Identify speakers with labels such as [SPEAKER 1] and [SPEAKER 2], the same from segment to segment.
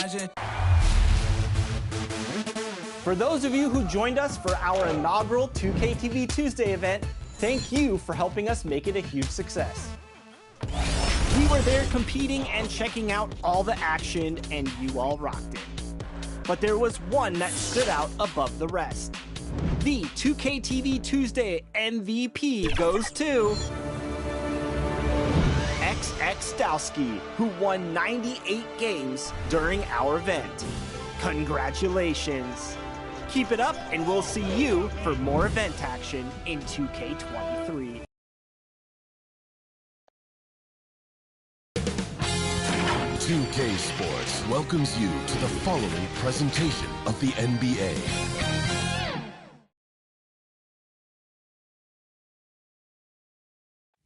[SPEAKER 1] imagine.
[SPEAKER 2] For those of you who joined us for our inaugural 2K TV Tuesday event, thank you for helping us make it a huge success. We were there competing and checking out all the action, and you all rocked it. But there was one that stood out above the rest. The 2K TV Tuesday MVP goes to XX Stowski, who won 98 games during our event. Congratulations! Keep it up, and we'll see you for more event action in 2K23.
[SPEAKER 3] .2K Sports welcomes you to the following presentation of the NBA.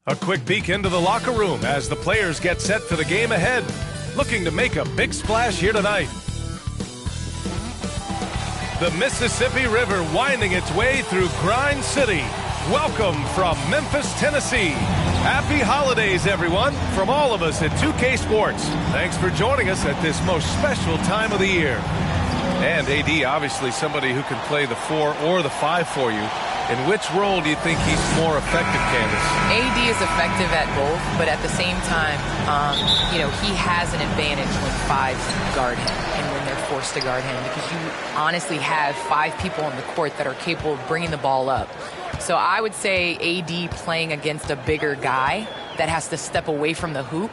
[SPEAKER 4] A quick peek into the locker room as the players get set for the game ahead. Looking to make a big splash here tonight. The Mississippi River winding its way through Grind City. Welcome from Memphis, Tennessee. Happy holidays, everyone, from all of us at 2K Sports. Thanks for joining us at this most special time of the year. And AD, obviously somebody who can play the 4 or the 5 for you. In which role do you think he's more effective, Candace? AD
[SPEAKER 5] is effective at both, but at the same time, he has an advantage when 5s guard him and when they're forced to guard him, because you honestly have 5 people on the court that are capable of bringing the ball up. So I would say AD playing against a bigger guy that has to step away from the hoop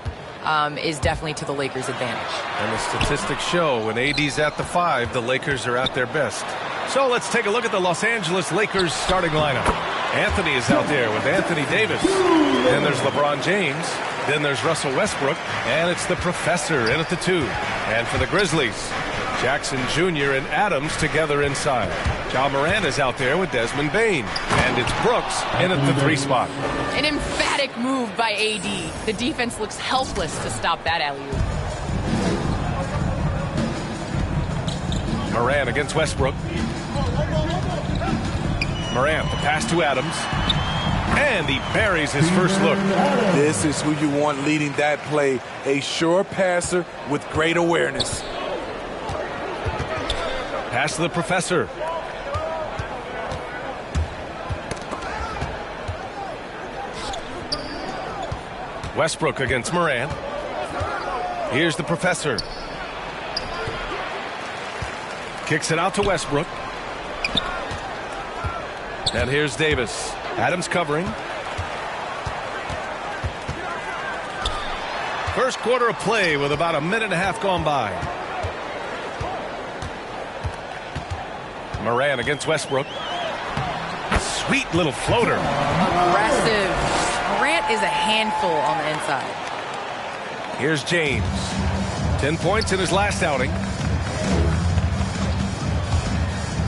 [SPEAKER 5] is definitely to the Lakers' advantage.
[SPEAKER 4] And the statistics show when AD's at the 5, the Lakers are at their best. So let's take a look at the Los Angeles Lakers starting lineup. Anthony is out there with Anthony Davis. Then there's LeBron James. Then there's Russell Westbrook. And it's the Professor in at the 2. And for the Grizzlies, Jackson Jr. and Adams together inside. Ja Morant is out there with Desmond Bane. And it's Brooks in at the 3 spot.
[SPEAKER 5] An emphatic move by AD. The defense looks helpless to stop that alley-oop.
[SPEAKER 4] Morant against Westbrook. Morant, the pass to Adams. And he buries his first look.
[SPEAKER 6] This is who you want leading that play. A sure passer with great awareness.
[SPEAKER 4] Pass to the Professor. Westbrook against Morant. Here's the Professor. Kicks it out to Westbrook. And here's Davis. Adams covering. First quarter of play with about a minute and a half gone by. Morant against Westbrook. Sweet little floater.
[SPEAKER 5] Aggressive. Morant is a handful on the inside.
[SPEAKER 4] Here's James. 10 points in his last outing.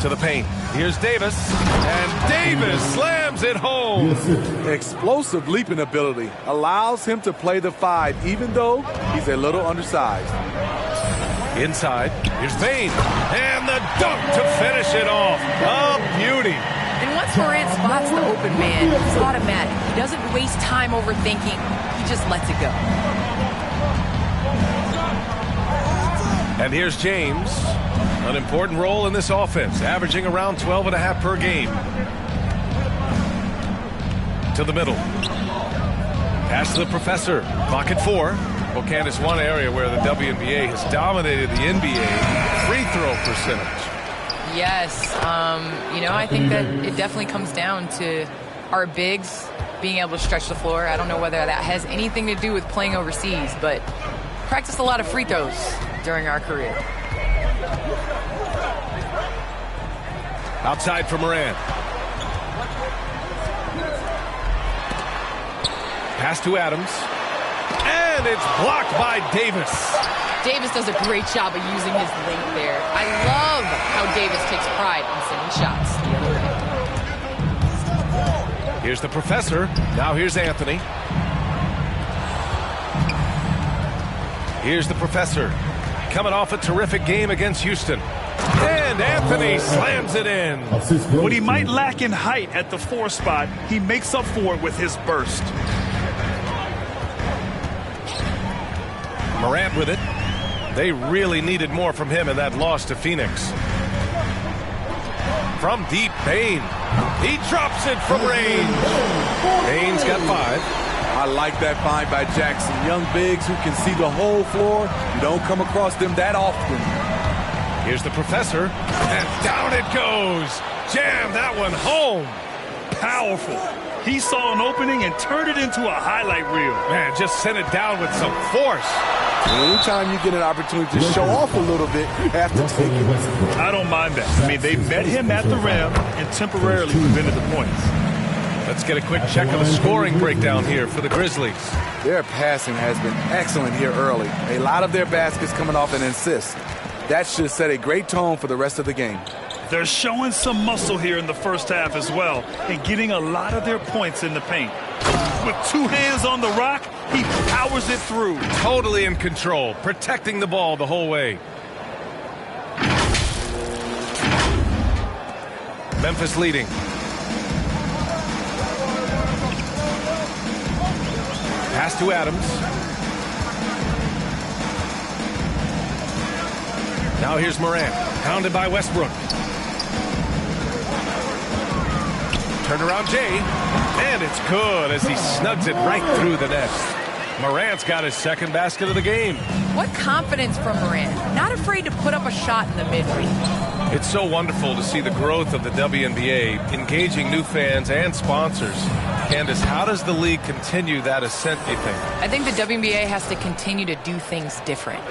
[SPEAKER 4] To the paint. Here's Davis. And Davis slams it home.
[SPEAKER 6] Explosive leaping ability allows him to play the 5, even though he's a little undersized.
[SPEAKER 4] Inside. Here's Bane. And the dunk to finish it off. A beauty.
[SPEAKER 5] And once Morant spots the open man, it's automatic. He doesn't waste time overthinking. He just lets it go.
[SPEAKER 4] And here's James. An important role in this offense, averaging around 12.5 per game. To the middle. Pass to the Professor. Clock at 4. Well, Candace, one area where the WNBA has dominated the NBA, free throw percentage.
[SPEAKER 5] Yes. I think that it definitely comes down to our bigs being able to stretch the floor. I don't know whether that has anything to do with playing overseas, but practiced a lot of free throws during our career.
[SPEAKER 4] Outside for Morant. Pass to Adams. And it's blocked by Davis.
[SPEAKER 5] Davis does a great job of using his length there. I love how Davis takes pride in sending shots the other way.
[SPEAKER 4] Here's the Professor. Now here's Anthony. Here's the Professor. Coming off a terrific game against Houston. And Anthony slams it in.
[SPEAKER 7] What he might lack in height at the 4 spot, he makes up for it with his burst.
[SPEAKER 4] Morant with it. They really needed more from him in that loss to Phoenix. From deep, Payne. He drops it from range. Payne's got 5.
[SPEAKER 6] I like that find by Jackson. Young bigs who can see the whole floor. You don't come across them that often.
[SPEAKER 4] Here's the professor, and down it goes. Jam that one home.
[SPEAKER 7] Powerful. He saw an opening and turned it into a highlight reel.
[SPEAKER 4] Man, just sent it down with some force.
[SPEAKER 6] Anytime you get an opportunity to show off a little bit, you have to take it.
[SPEAKER 7] I don't mind that. I mean, they met him at the rim and temporarily prevented the points.
[SPEAKER 4] Let's get a quick check of the scoring breakdown here for the Grizzlies.
[SPEAKER 6] Their passing has been excellent here early. A lot of their baskets coming off an assist. That should set a great tone for the rest of the game.
[SPEAKER 7] They're showing some muscle here in the first half as well and getting a lot of their points in the paint. With 2 hands on the rock, he powers it through.
[SPEAKER 4] Totally in control, protecting the ball the whole way. Memphis leading. Pass to Adams. Now here's Morant, pounded by Westbrook. Turnaround Jay, and it's good as he snugs it right through the net. Morant's got his second basket of the game.
[SPEAKER 5] What confidence from Morant. Not afraid to put up a shot in the mid-range.
[SPEAKER 4] It's so wonderful to see the growth of the WNBA, engaging new fans and sponsors. Candace, how does the league continue that ascent, do you think?
[SPEAKER 5] I think the WNBA has to continue to do things different.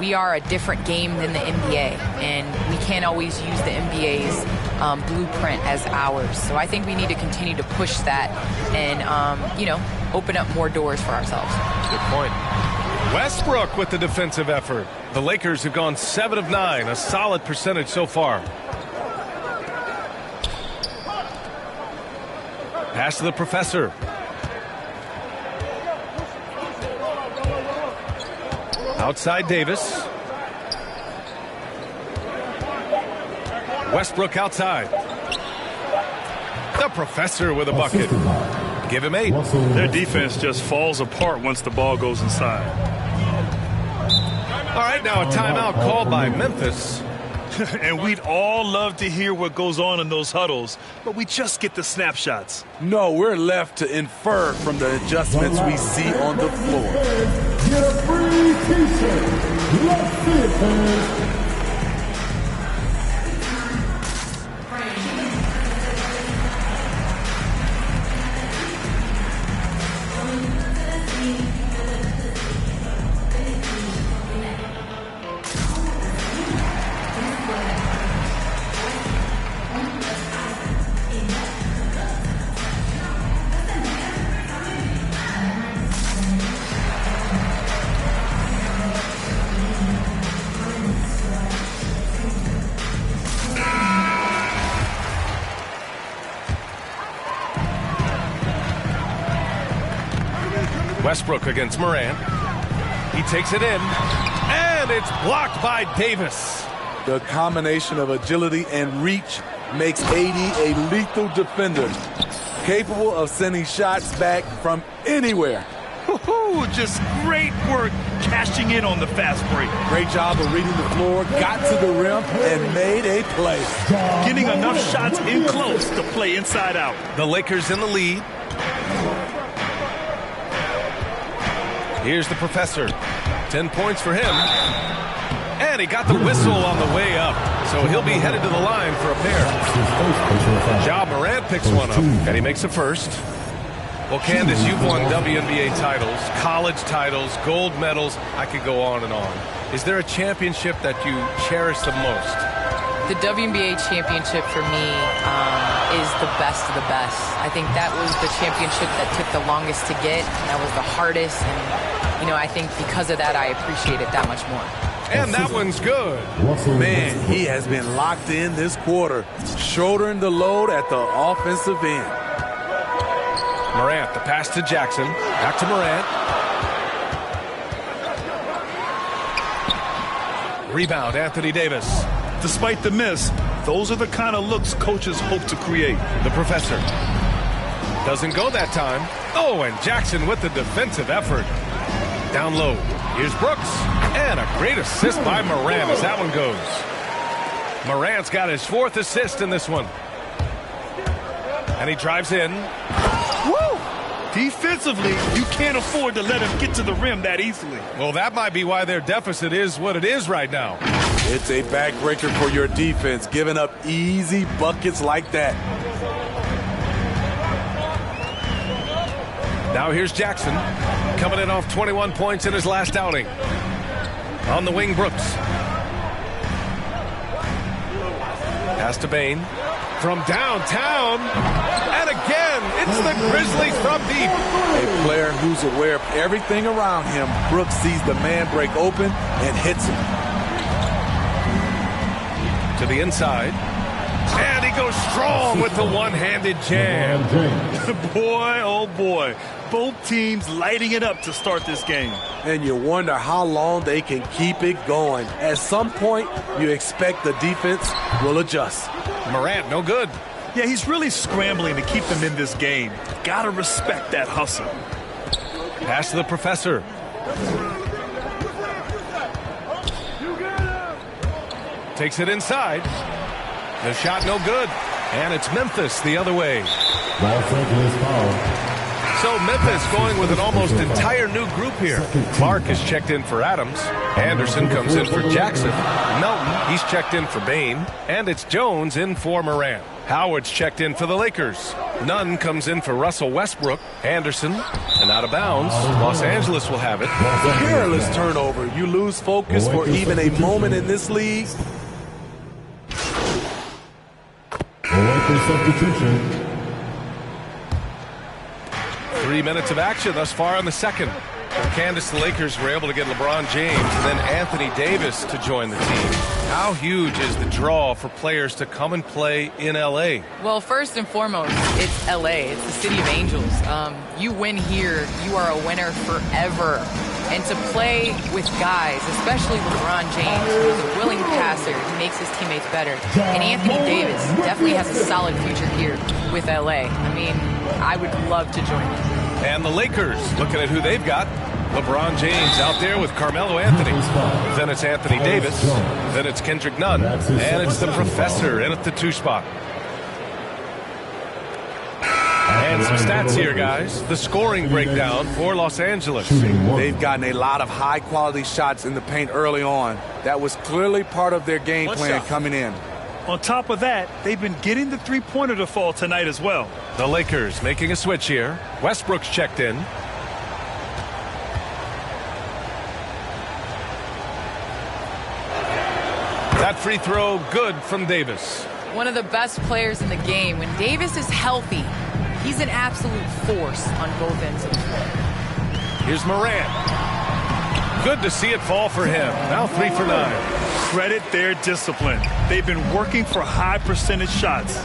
[SPEAKER 5] We are a different game than the NBA, and we can't always use the NBA's blueprint as ours. So I think we need to continue to push that and, open up more doors for ourselves.
[SPEAKER 4] Good point. Westbrook with the defensive effort. The Lakers have gone 7 of 9, a solid percentage so far. Pass to the professor. Outside Davis. Westbrook outside. The professor with a bucket. Give him 8.
[SPEAKER 7] Their defense just falls apart once the ball goes inside.
[SPEAKER 4] All right, now a timeout called by Memphis.
[SPEAKER 7] And we'd all love to hear what goes on in those huddles, but we just get the snapshots.
[SPEAKER 6] No, we're left to infer from the adjustments we see on the floor.
[SPEAKER 1] Get a free t-shirt. Let's see it, fans.
[SPEAKER 4] Westbrook against Morant. He takes it in, and it's blocked by Davis.
[SPEAKER 6] The combination of agility and reach makes AD a lethal defender, capable of sending shots back from anywhere.
[SPEAKER 7] Just great work cashing in on the fast break.
[SPEAKER 6] Great job of reading the floor, got to the rim, and made a play.
[SPEAKER 7] Getting enough shots in close to play inside out.
[SPEAKER 4] The Lakers in the lead. Here's the professor. 10 points for him. And he got the whistle on the way up. So he'll be headed to the line for a pair. Ja Morant picks one up, and he makes a first. Well, Candace, you've won WNBA titles, college titles, gold medals. I could go on and on. Is there a championship that you cherish the most?
[SPEAKER 5] The WNBA championship for me is the best of the best. I think that was the championship that took the longest to get. That was the hardest. And, I think because of that, I appreciate it that much more.
[SPEAKER 4] And that one's good.
[SPEAKER 6] Man, he has been locked in this quarter, shouldering the load at the offensive end.
[SPEAKER 4] Morant, the pass to Jackson. Back to Morant. Rebound, Anthony Davis.
[SPEAKER 7] Despite the miss, those are the kind of looks coaches hope to create.
[SPEAKER 4] The professor. Doesn't go that time. Oh, and Jackson with the defensive effort. Down low. Here's Brooks. And a great assist by Morant as that one goes. Morant's got his 4th assist in this one. And he drives in.
[SPEAKER 7] Woo! Defensively, you can't afford to let him get to the rim that easily.
[SPEAKER 4] Well, that might be why their deficit is what it is right now.
[SPEAKER 6] It's a backbreaker for your defense, giving up easy buckets like that.
[SPEAKER 4] Now here's Jackson, coming in off 21 points in his last outing. On the wing, Brooks. Pass to Bane. From downtown. And again, it's the Grizzlies from deep.
[SPEAKER 6] A player who's aware of everything around him. Brooks sees the man break open and hits him.
[SPEAKER 4] To the inside. And he goes strong with the one-handed jam.
[SPEAKER 7] Boy, oh boy. Both teams lighting it up to start this game.
[SPEAKER 6] And you wonder how long they can keep it going. At some point, you expect the defense will adjust.
[SPEAKER 4] Morant, no good.
[SPEAKER 7] Yeah, he's really scrambling to keep them in this game. Gotta respect that hustle.
[SPEAKER 4] Pass to the professor. Takes it inside. The shot no good. And it's Memphis the other way.
[SPEAKER 1] Los Angeles foul.
[SPEAKER 4] So Memphis going with an almost entire new group here. Mark is checked in for Adams. Anderson comes in for Jackson. Melton, he's checked in for Bane. And it's Jones in for Morant. Howard's checked in for the Lakers. Nunn comes in for Russell Westbrook. Anderson, and out of bounds. Los Angeles will have it.
[SPEAKER 6] Careless turnover. You lose focus for even a moment in this league.
[SPEAKER 1] Substitution.
[SPEAKER 4] 3 minutes of action thus far in the second. Kansas, the Lakers were able to get LeBron James and then Anthony Davis to join the team. How huge is the draw for players to come and play in L.A.?
[SPEAKER 5] Well, first and foremost, it's L.A. It's the city of angels. You win here, you are a winner forever. And to play with guys, especially LeBron James, who is a willing passer, he makes his teammates better. And Anthony Davis definitely has a solid future here with L.A. I mean, I would love to join them.
[SPEAKER 4] And the Lakers, looking at who they've got. LeBron James out there with Carmelo Anthony. Then it's Anthony Davis. Then it's Kendrick Nunn. And it's the professor in at the 2 spot. And some stats here, guys. The scoring breakdown for Los Angeles.
[SPEAKER 6] They've gotten a lot of high-quality shots in the paint early on. That was clearly part of their game plan coming in.
[SPEAKER 7] On top of that, they've been getting the three-pointer to fall tonight as well.
[SPEAKER 4] The Lakers making a switch here. Westbrook's checked in. That free throw good from Davis.
[SPEAKER 5] One of the best players in the game. When Davis is healthy, he's an absolute force on both ends of the floor.
[SPEAKER 4] Here's Morant. Good to see it fall for him. Now 3 for 9.
[SPEAKER 7] Credit their discipline. They've been working for high percentage shots.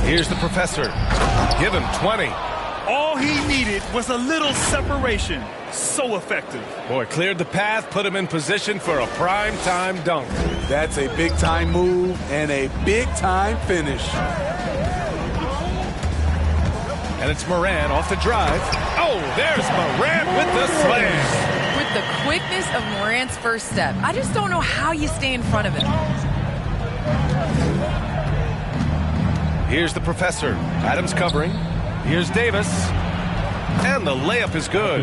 [SPEAKER 4] Here's the professor. Give him 20.
[SPEAKER 7] All he needed was a little separation. So effective.
[SPEAKER 4] Boy, cleared the path, put him in position for a prime-time dunk.
[SPEAKER 6] That's a big-time move and a big-time finish.
[SPEAKER 4] And it's Morant off the drive. Oh, there's Morant with the slam.
[SPEAKER 5] With the quickness of Morant's first step, I just don't know how you stay in front of him.
[SPEAKER 4] Here's the professor. Adams covering. Here's Davis. And the layup is good.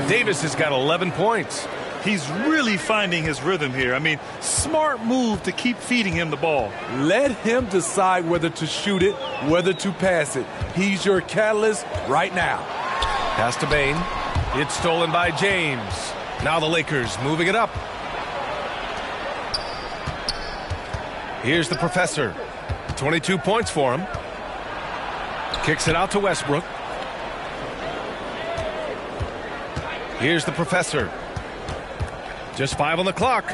[SPEAKER 4] Davis has got 11 points.
[SPEAKER 7] He's really finding his rhythm here. I mean, smart move to keep feeding him the ball.
[SPEAKER 6] Let him decide whether to shoot it, whether to pass it. He's your catalyst right now.
[SPEAKER 4] Pass to Bane. It's stolen by James. Now the Lakers moving it up. Here's the professor. 22 points for him. Kicks it out to Westbrook. Here's the professor. Just 5 on the clock.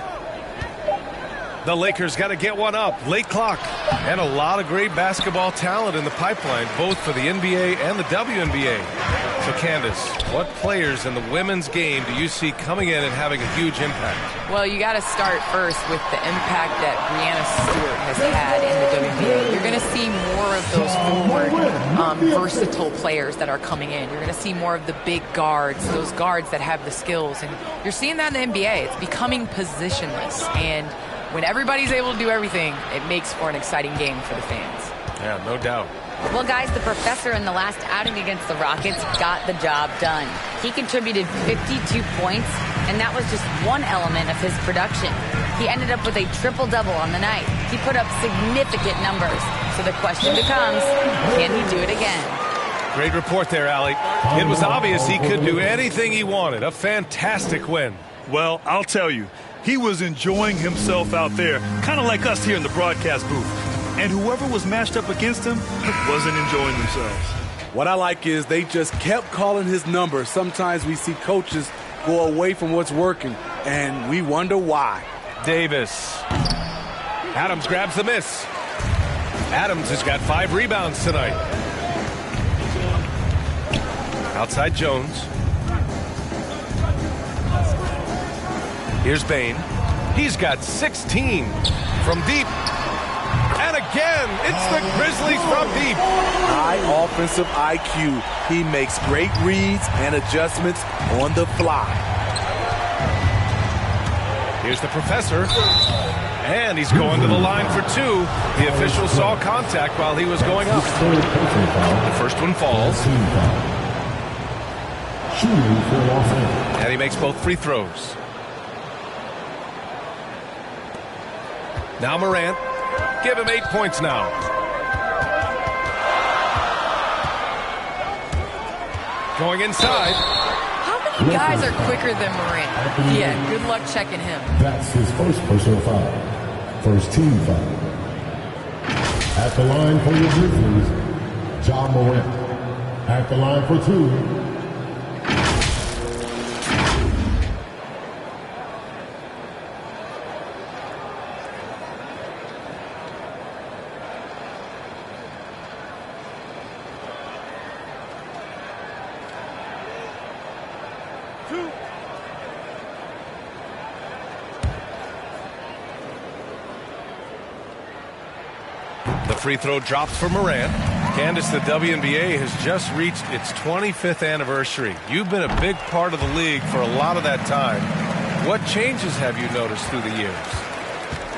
[SPEAKER 4] The Lakers got to get one up. Late clock. And a lot of great basketball talent in the pipeline, both for the NBA and the WNBA. So, Candace, what players in the women's game do you see coming in and having a huge impact?
[SPEAKER 5] Well, you got to start first with the impact that Brianna Stewart has had in the WNBA. You're going to see more of those forward, versatile players that are coming in. You're going to see more of the big guards, those guards that have the skills. And you're seeing that in the NBA. It's becoming positionless. And when everybody's able to do everything, it makes for an exciting game for the fans.
[SPEAKER 4] Yeah, no doubt.
[SPEAKER 8] Well, guys, the professor in the last outing against the Rockets got the job done. He contributed 52 points, and that was just one element of his production. He ended up with a triple-double on the night. He put up significant numbers. So the question becomes, can he do it again?
[SPEAKER 4] Great report there, Allie. It was obvious he could do anything he wanted. A fantastic win.
[SPEAKER 7] Well, I'll tell you, he was enjoying himself out there, kind of like us here in the broadcast booth. And whoever was matched up against him wasn't enjoying themselves.
[SPEAKER 6] What I like is they just kept calling his number. Sometimes we see coaches go away from what's working, and we wonder why.
[SPEAKER 4] Davis. Adams grabs the miss. Adams has got 5 rebounds tonight. Outside Jones. Here's Bain. He's got 16 from deep. And again, it's the Grizzlies from deep.
[SPEAKER 6] High offensive IQ. He makes great reads and adjustments on the fly.
[SPEAKER 4] Here's the professor. And he's going to the line for 2. The official saw contact while he was going up. The first one falls. And he makes both free throws. Now Morant. Give him 8 points now. Going inside.
[SPEAKER 5] How many guys are quicker than Morant? Yeah, good luck checking him.
[SPEAKER 1] That's his first personal foul. First team foul. At the line for your Grizzlies, John Morant. At the line for 2.
[SPEAKER 4] The free throw drops for Morant. Candace, the WNBA has just reached its 25th anniversary. You've been a big part of the league for a lot of that time. What changes have you noticed through the years?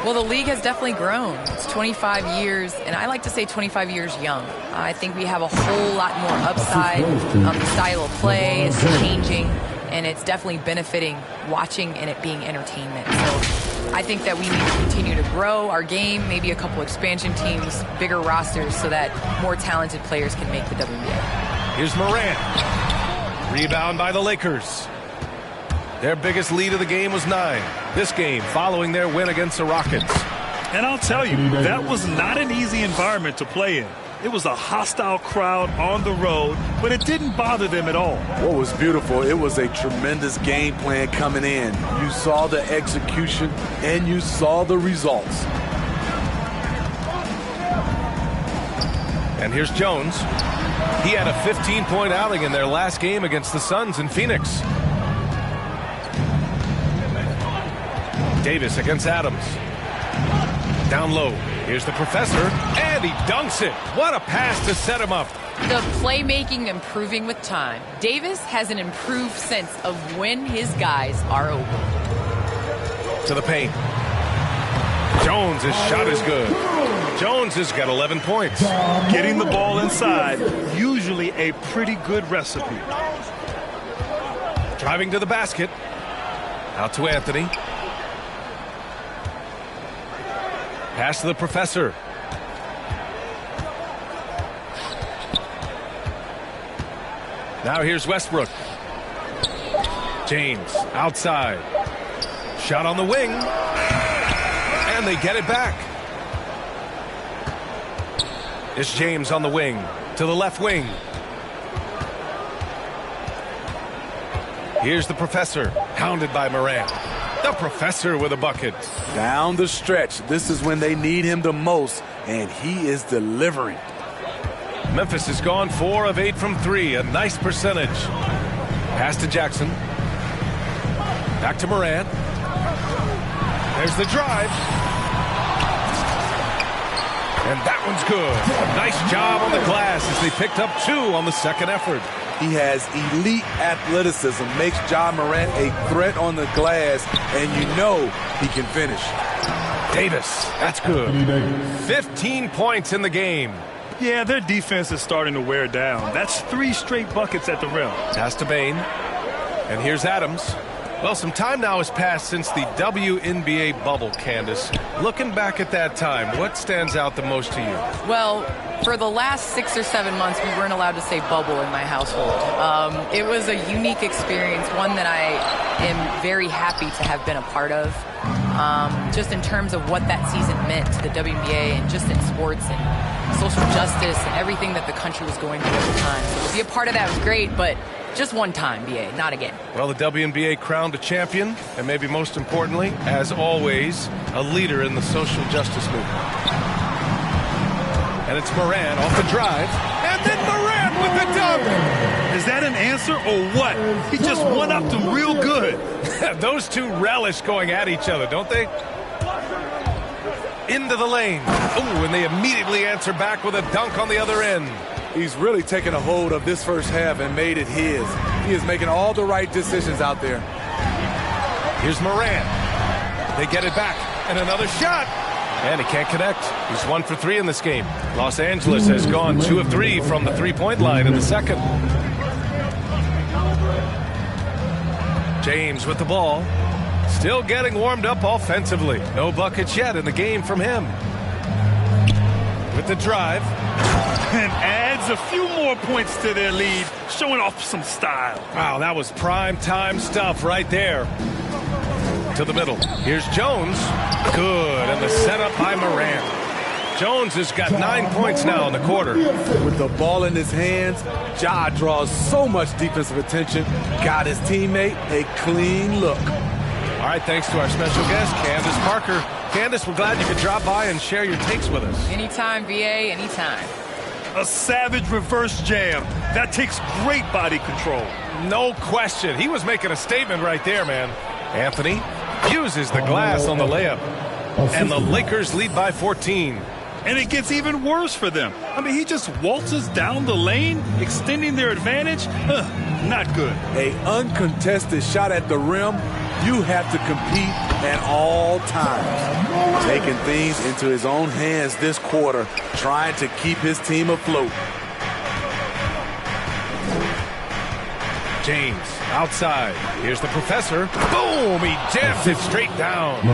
[SPEAKER 5] Well, the league has definitely grown. It's 25 years, and I like to say 25 years young. I think we have a whole lot more upside. The style of play is changing, and it's definitely benefiting watching and it being entertainment. So I think that we need to continue to grow our game, maybe a couple expansion teams, bigger rosters, so that more talented players can make the WNBA.
[SPEAKER 4] Here's Morant. Rebound by the Lakers. Their biggest lead of the game was 9. This game following their win against the Rockets.
[SPEAKER 7] And I'll tell you, that was not an easy environment to play in. It was a hostile crowd on the road, but it didn't bother them at all.
[SPEAKER 6] What was beautiful, it was a tremendous game plan coming in. You saw the execution, and you saw the results.
[SPEAKER 4] And here's Jones. He had a 15-point outing in their last game against the Suns in Phoenix. Davis against Adams. Down low. Here's the professor, and he dunks it. What a pass to set him up.
[SPEAKER 5] The playmaking improving with time. Davis has an improved sense of when his guys are open.
[SPEAKER 4] To the paint. Jones' shot is good. Jones has got 11 points.
[SPEAKER 7] Getting the ball inside, usually a pretty good recipe.
[SPEAKER 4] Driving to the basket. Out to Anthony. Pass to the professor. Now here's Westbrook. James outside. Shot on the wing. And they get it back. It's James on the wing. To the left wing. Here's the professor. Hounded by Morant. The professor with a bucket.
[SPEAKER 6] Down the stretch, this is when they need him the most, and he is delivering.
[SPEAKER 4] Memphis has gone 4 of 8 from 3. A nice percentage. Pass to Jackson. Back to Morant. There's the drive. And that one's good. Nice job on the glass as they picked up 2 on the second effort.
[SPEAKER 6] He has elite athleticism, makes Ja Morant a threat on the glass, and you know he can finish.
[SPEAKER 4] Davis, that's good. 15 points in the game.
[SPEAKER 7] Yeah, their defense is starting to wear down. That's 3 straight buckets at the rim.
[SPEAKER 4] Pass to Bain. And here's Adams. Well, some time now has passed since the WNBA bubble, Candace. Looking back at that time, what stands out the most to you?
[SPEAKER 5] Well, for the last 6 or 7 months, we weren't allowed to say bubble in my household. It was a unique experience, one that I am very happy to have been a part of. Just in terms of what that season meant to the WNBA and just in sports and social justice and everything that the country was going through at the time. So to be a part of that was great, but just one time, BA, not again.
[SPEAKER 4] Well, the WNBA crowned a champion, and maybe most importantly, as always, a leader in the social justice movement. And it's Morant off the drive, and then Morant with the dunk!
[SPEAKER 7] Is that an answer or what? He just one-upped them real good.
[SPEAKER 4] Those two relish going at each other, don't they? Into the lane. Ooh, and they immediately answer back with a dunk on the other end.
[SPEAKER 6] He's really taken a hold of this first half and made it his. He is making all the right decisions out there.
[SPEAKER 4] Here's Morant. They get it back. And another shot. And he can't connect. He's 1 for 3 in this game. Los Angeles has gone 2 of 3 from the three-point line in the second. James with the ball. Still getting warmed up offensively. No buckets yet in the game from him. With the drive.
[SPEAKER 7] And adds a few more points to their lead, showing off some style.
[SPEAKER 4] Wow, that was prime time stuff right there. To the middle. Here's Jones. Good. And the setup by Morant. Jones has got 9 points now in the quarter.
[SPEAKER 6] With the ball in his hands, Ja draws so much defensive attention. Got his teammate a clean look.
[SPEAKER 4] All right, thanks to our special guest, Candace Parker. Candace, we're glad you could drop by and share your takes with us.
[SPEAKER 5] Anytime, BA, anytime.
[SPEAKER 7] A savage reverse jam. That takes great body control.
[SPEAKER 4] No question. He was making a statement right there, man. Anthony uses the glass on the layup. And the Lakers lead by 14.
[SPEAKER 7] And it gets even worse for them. I mean, he just waltzes down the lane, extending their advantage. Not good.
[SPEAKER 6] An uncontested shot at the rim. You have to compete at all times. Taking things into his own hands this quarter, trying to keep his team afloat.
[SPEAKER 4] James outside. Here's the professor. Boom! He jams it straight down.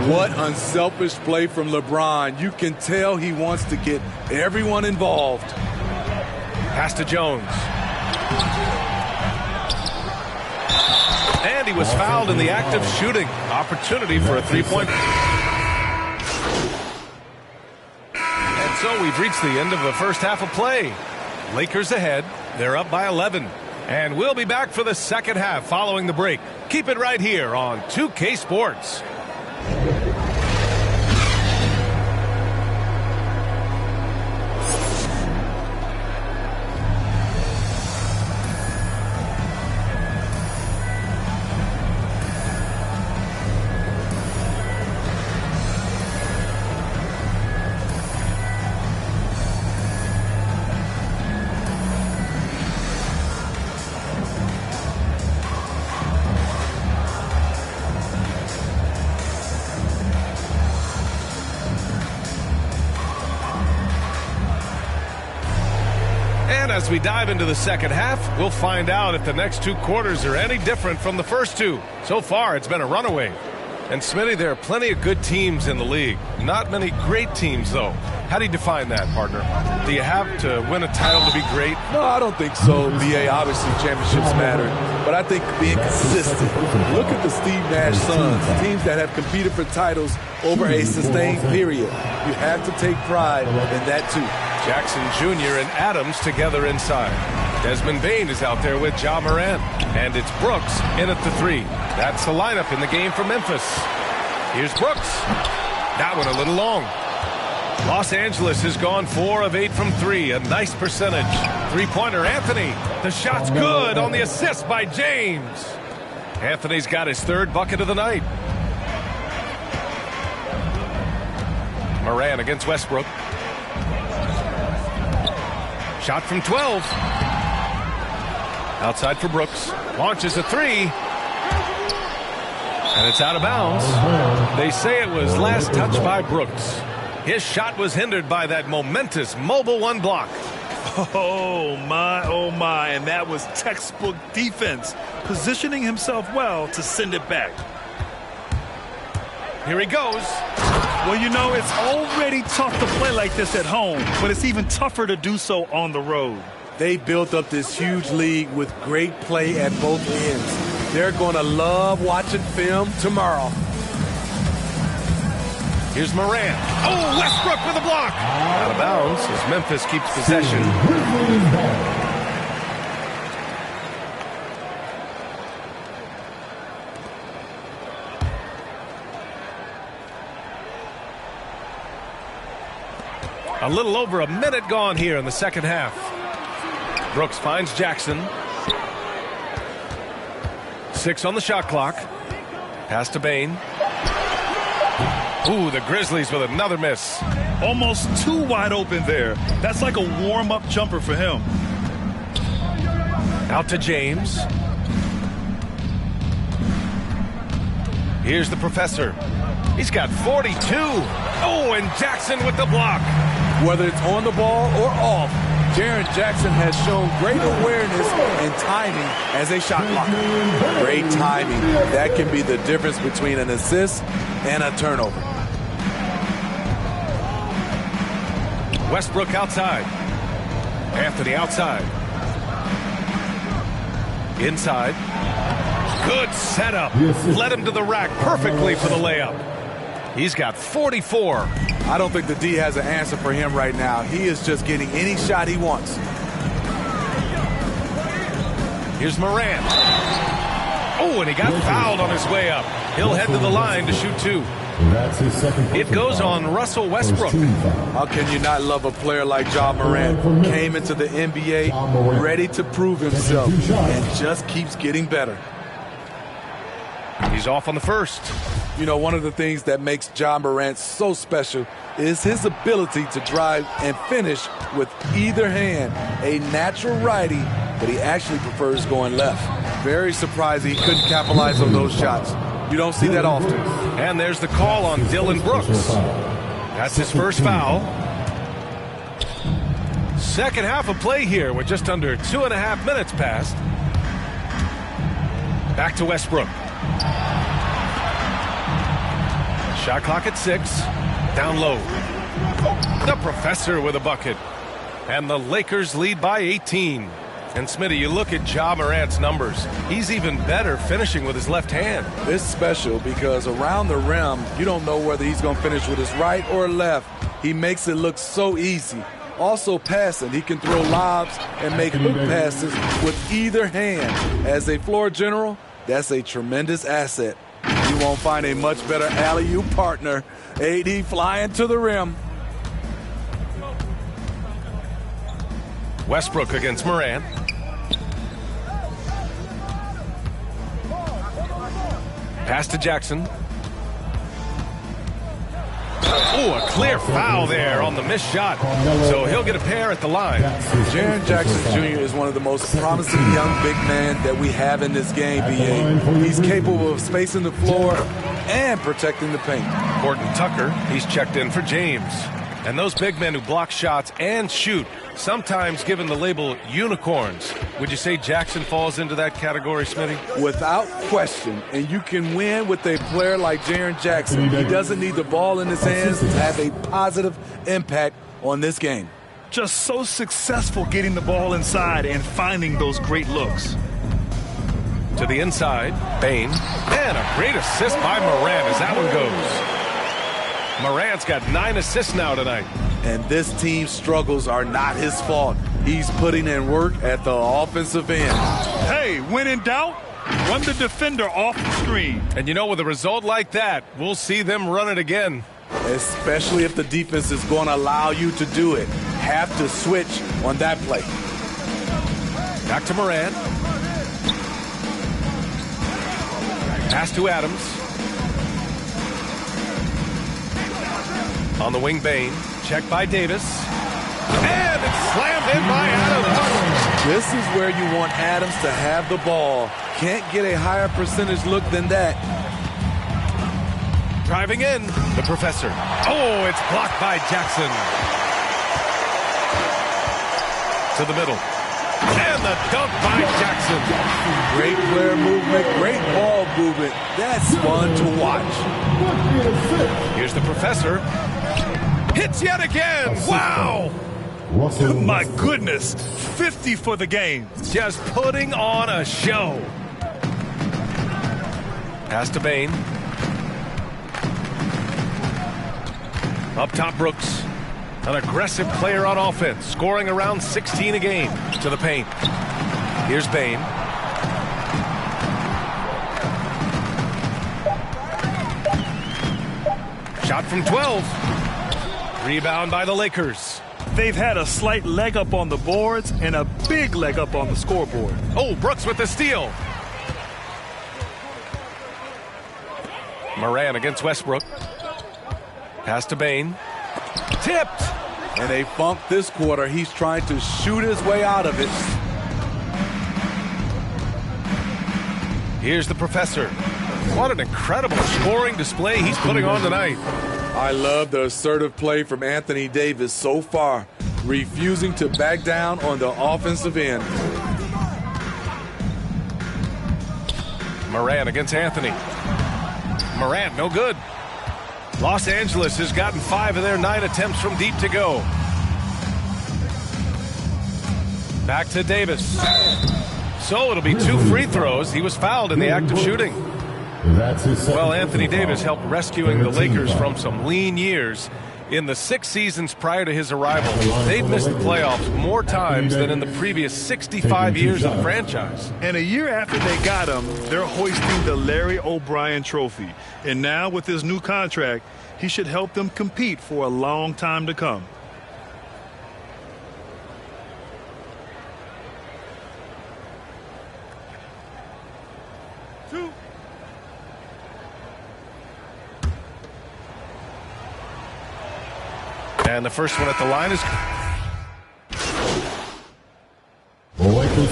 [SPEAKER 6] What unselfish play from LeBron. You can tell he wants to get everyone involved.
[SPEAKER 4] Pass to Jones. And he was fouled in the act of shooting. Opportunity for a three-point. And so we've reached the end of the first half of play. Lakers ahead. They're up by 11. And we'll be back for the second half following the break. Keep it right here on 2K Sports. As we dive into the second half, we'll find out if the next 2 quarters are any different from the first 2. So far, it's been a runaway. And Smitty, there are plenty of good teams in the league. Not many great teams, though. How do you define that, partner? Do you have to win a title to be great?
[SPEAKER 6] No, I don't think so. BA, obviously championships matter. But I think being consistent. Look at the Steve Nash Suns, teams that have competed for titles over a sustained period. You have to take pride in that, too.
[SPEAKER 4] Jackson Jr. and Adams together inside. Desmond Bain is out there with Ja Morant. And it's Brooks in at the 3. That's the lineup in the game for Memphis. Here's Brooks. That one a little long. Los Angeles has gone 4 of 8 from 3. A nice percentage. Three-pointer, Anthony. The shot's good on the assist by James. Anthony's got his 3rd bucket of the night. Moran against Westbrook. Shot from 12. Outside for Brooks. Launches a 3. And it's out of bounds. They say it was last touched by Brooks. His shot was hindered by that momentous mobile 1 block.
[SPEAKER 7] Oh my, and that was textbook defense, positioning himself well to send it back.
[SPEAKER 4] Here he goes.
[SPEAKER 7] Well, you know, it's already tough to play like this at home, but it's even tougher to do so on the road.
[SPEAKER 6] They built up this huge league with great play at both ends. They're going to love watching film tomorrow.
[SPEAKER 4] Here's Moran. Oh, Westbrook with a block. Out of bounds as Memphis keeps possession. A little over a minute gone here in the second half. Brooks finds Jackson. 6 on the shot clock. Pass to Bain. Ooh, the Grizzlies with another miss.
[SPEAKER 7] Almost too wide open there. That's like a warm-up jumper for him.
[SPEAKER 4] Out to James. Here's the professor. He's got 42. Oh, and Jackson with the block.
[SPEAKER 6] Whether it's on the ball or off, Jaren Jackson has shown great awareness and timing as a shot blocker. Great timing. That can be the difference between an assist and a turnover.
[SPEAKER 4] Westbrook outside. Anthony outside. Inside. Good setup. Led him to the rack perfectly for the layup. He's got 44.
[SPEAKER 6] I don't think the D has an answer for him right now. He is just getting any shot he wants.
[SPEAKER 4] Here's Moran. Oh, and he got fouled on his way up. He'll head to the line to shoot 2.
[SPEAKER 1] That's his second.
[SPEAKER 4] It goes on Russell Westbrook.
[SPEAKER 6] How can you not love a player like Ja Morant? Came into the NBA ready to prove himself and just keeps getting better.
[SPEAKER 4] He's off on the first.
[SPEAKER 6] You know, one of the things that makes Ja Morant so special is his ability to drive and finish with either hand. A natural righty, but he actually prefers going left. Very surprising he couldn't capitalize on those shots. You don't see that often.
[SPEAKER 4] And there's the call on Dylan Brooks. That's his first foul. Second half of play here with just under 2.5 minutes passed. Back to Westbrook. Shot clock at 6. Down low. The professor with a bucket. And the Lakers lead by 18. And Smitty, you look at Ja Morant's numbers. He's even better finishing with his left hand.
[SPEAKER 6] It's special because around the rim, you don't know whether he's going to finish with his right or left. He makes it look so easy. Also passing, he can throw lobs and make hook passes with either hand. As a floor general, that's a tremendous asset. You won't find a much better alley-oop partner. AD flying to the rim.
[SPEAKER 4] Westbrook against Morant. Pass to Jackson. Oh, a clear foul there on the missed shot. So he'll get a pair at the line.
[SPEAKER 6] Jaren Jackson Jr. is one of the most promising young big men that we have in this game, BA. He's capable of spacing the floor and protecting the paint.
[SPEAKER 4] Horton Tucker, he's checked in for James. And those big men who block shots and shoot, sometimes given the label unicorns. Would you say Jackson falls into that category, Smitty?
[SPEAKER 6] Without question. And you can win with a player like Jaren Jackson. He doesn't need the ball in his hands to have a positive impact on this game.
[SPEAKER 7] Just so successful getting the ball inside and finding those great looks.
[SPEAKER 4] To the inside, Bain. And a great assist by Moran as that one goes. Morant's got 9 assists now tonight.
[SPEAKER 6] And this team's struggles are not his fault. He's putting in work at the offensive end.
[SPEAKER 7] Hey, when in doubt, run the defender off the screen.
[SPEAKER 4] And you know, with a result like that, we'll see them run it again.
[SPEAKER 6] especially if the defense is going to allow you to do it. Have to switch on that play.
[SPEAKER 4] Back to Moran. Pass to Adams. On the wing, Bain. Checked by Davis. And it's slammed in by Adams.
[SPEAKER 6] This is where you want Adams to have the ball. Can't get a higher percentage look than that.
[SPEAKER 4] Driving in, the Professor. Oh, it's blocked by Jackson. To the middle. And the dunk by Jackson.
[SPEAKER 6] Great player movement, great ball movement. That's fun to watch.
[SPEAKER 4] Here's the Professor. Hits yet again. Wow.
[SPEAKER 7] My goodness, 50 for the game.
[SPEAKER 4] Just putting on a show. Pass to Bain. Up top, Brooks. An aggressive player on offense, scoring around 16 a game. To the paint. Here's Bain. Shot from 12. Rebound by the Lakers.
[SPEAKER 7] They've had a slight leg up on the boards and a big leg up on the scoreboard.
[SPEAKER 4] Oh, Brooks with the steal. Moran against Westbrook. Pass to Bain. Tipped.
[SPEAKER 6] And they funk this quarter. He's trying to shoot his way out of it.
[SPEAKER 4] Here's the Professor. What an incredible scoring display he's putting on tonight.
[SPEAKER 6] I love the assertive play from Anthony Davis so far, refusing to back down on the offensive end.
[SPEAKER 4] Moran against Anthony. Moran, no good. Los Angeles has gotten 5 of their 9 attempts from deep to go. Back to Davis. So it'll be 2 free throws. He was fouled in the act of shooting. Well, Anthony Davis helped rescuing the Lakers from some lean years. In the 6 seasons prior to his arrival, they've missed the playoffs more times than in the previous 65 years of the franchise.
[SPEAKER 7] And a year after they got him, they're hoisting the Larry O'Brien Trophy. And now with his new contract, he should help them compete for a long time to come.
[SPEAKER 4] And the first one at the line is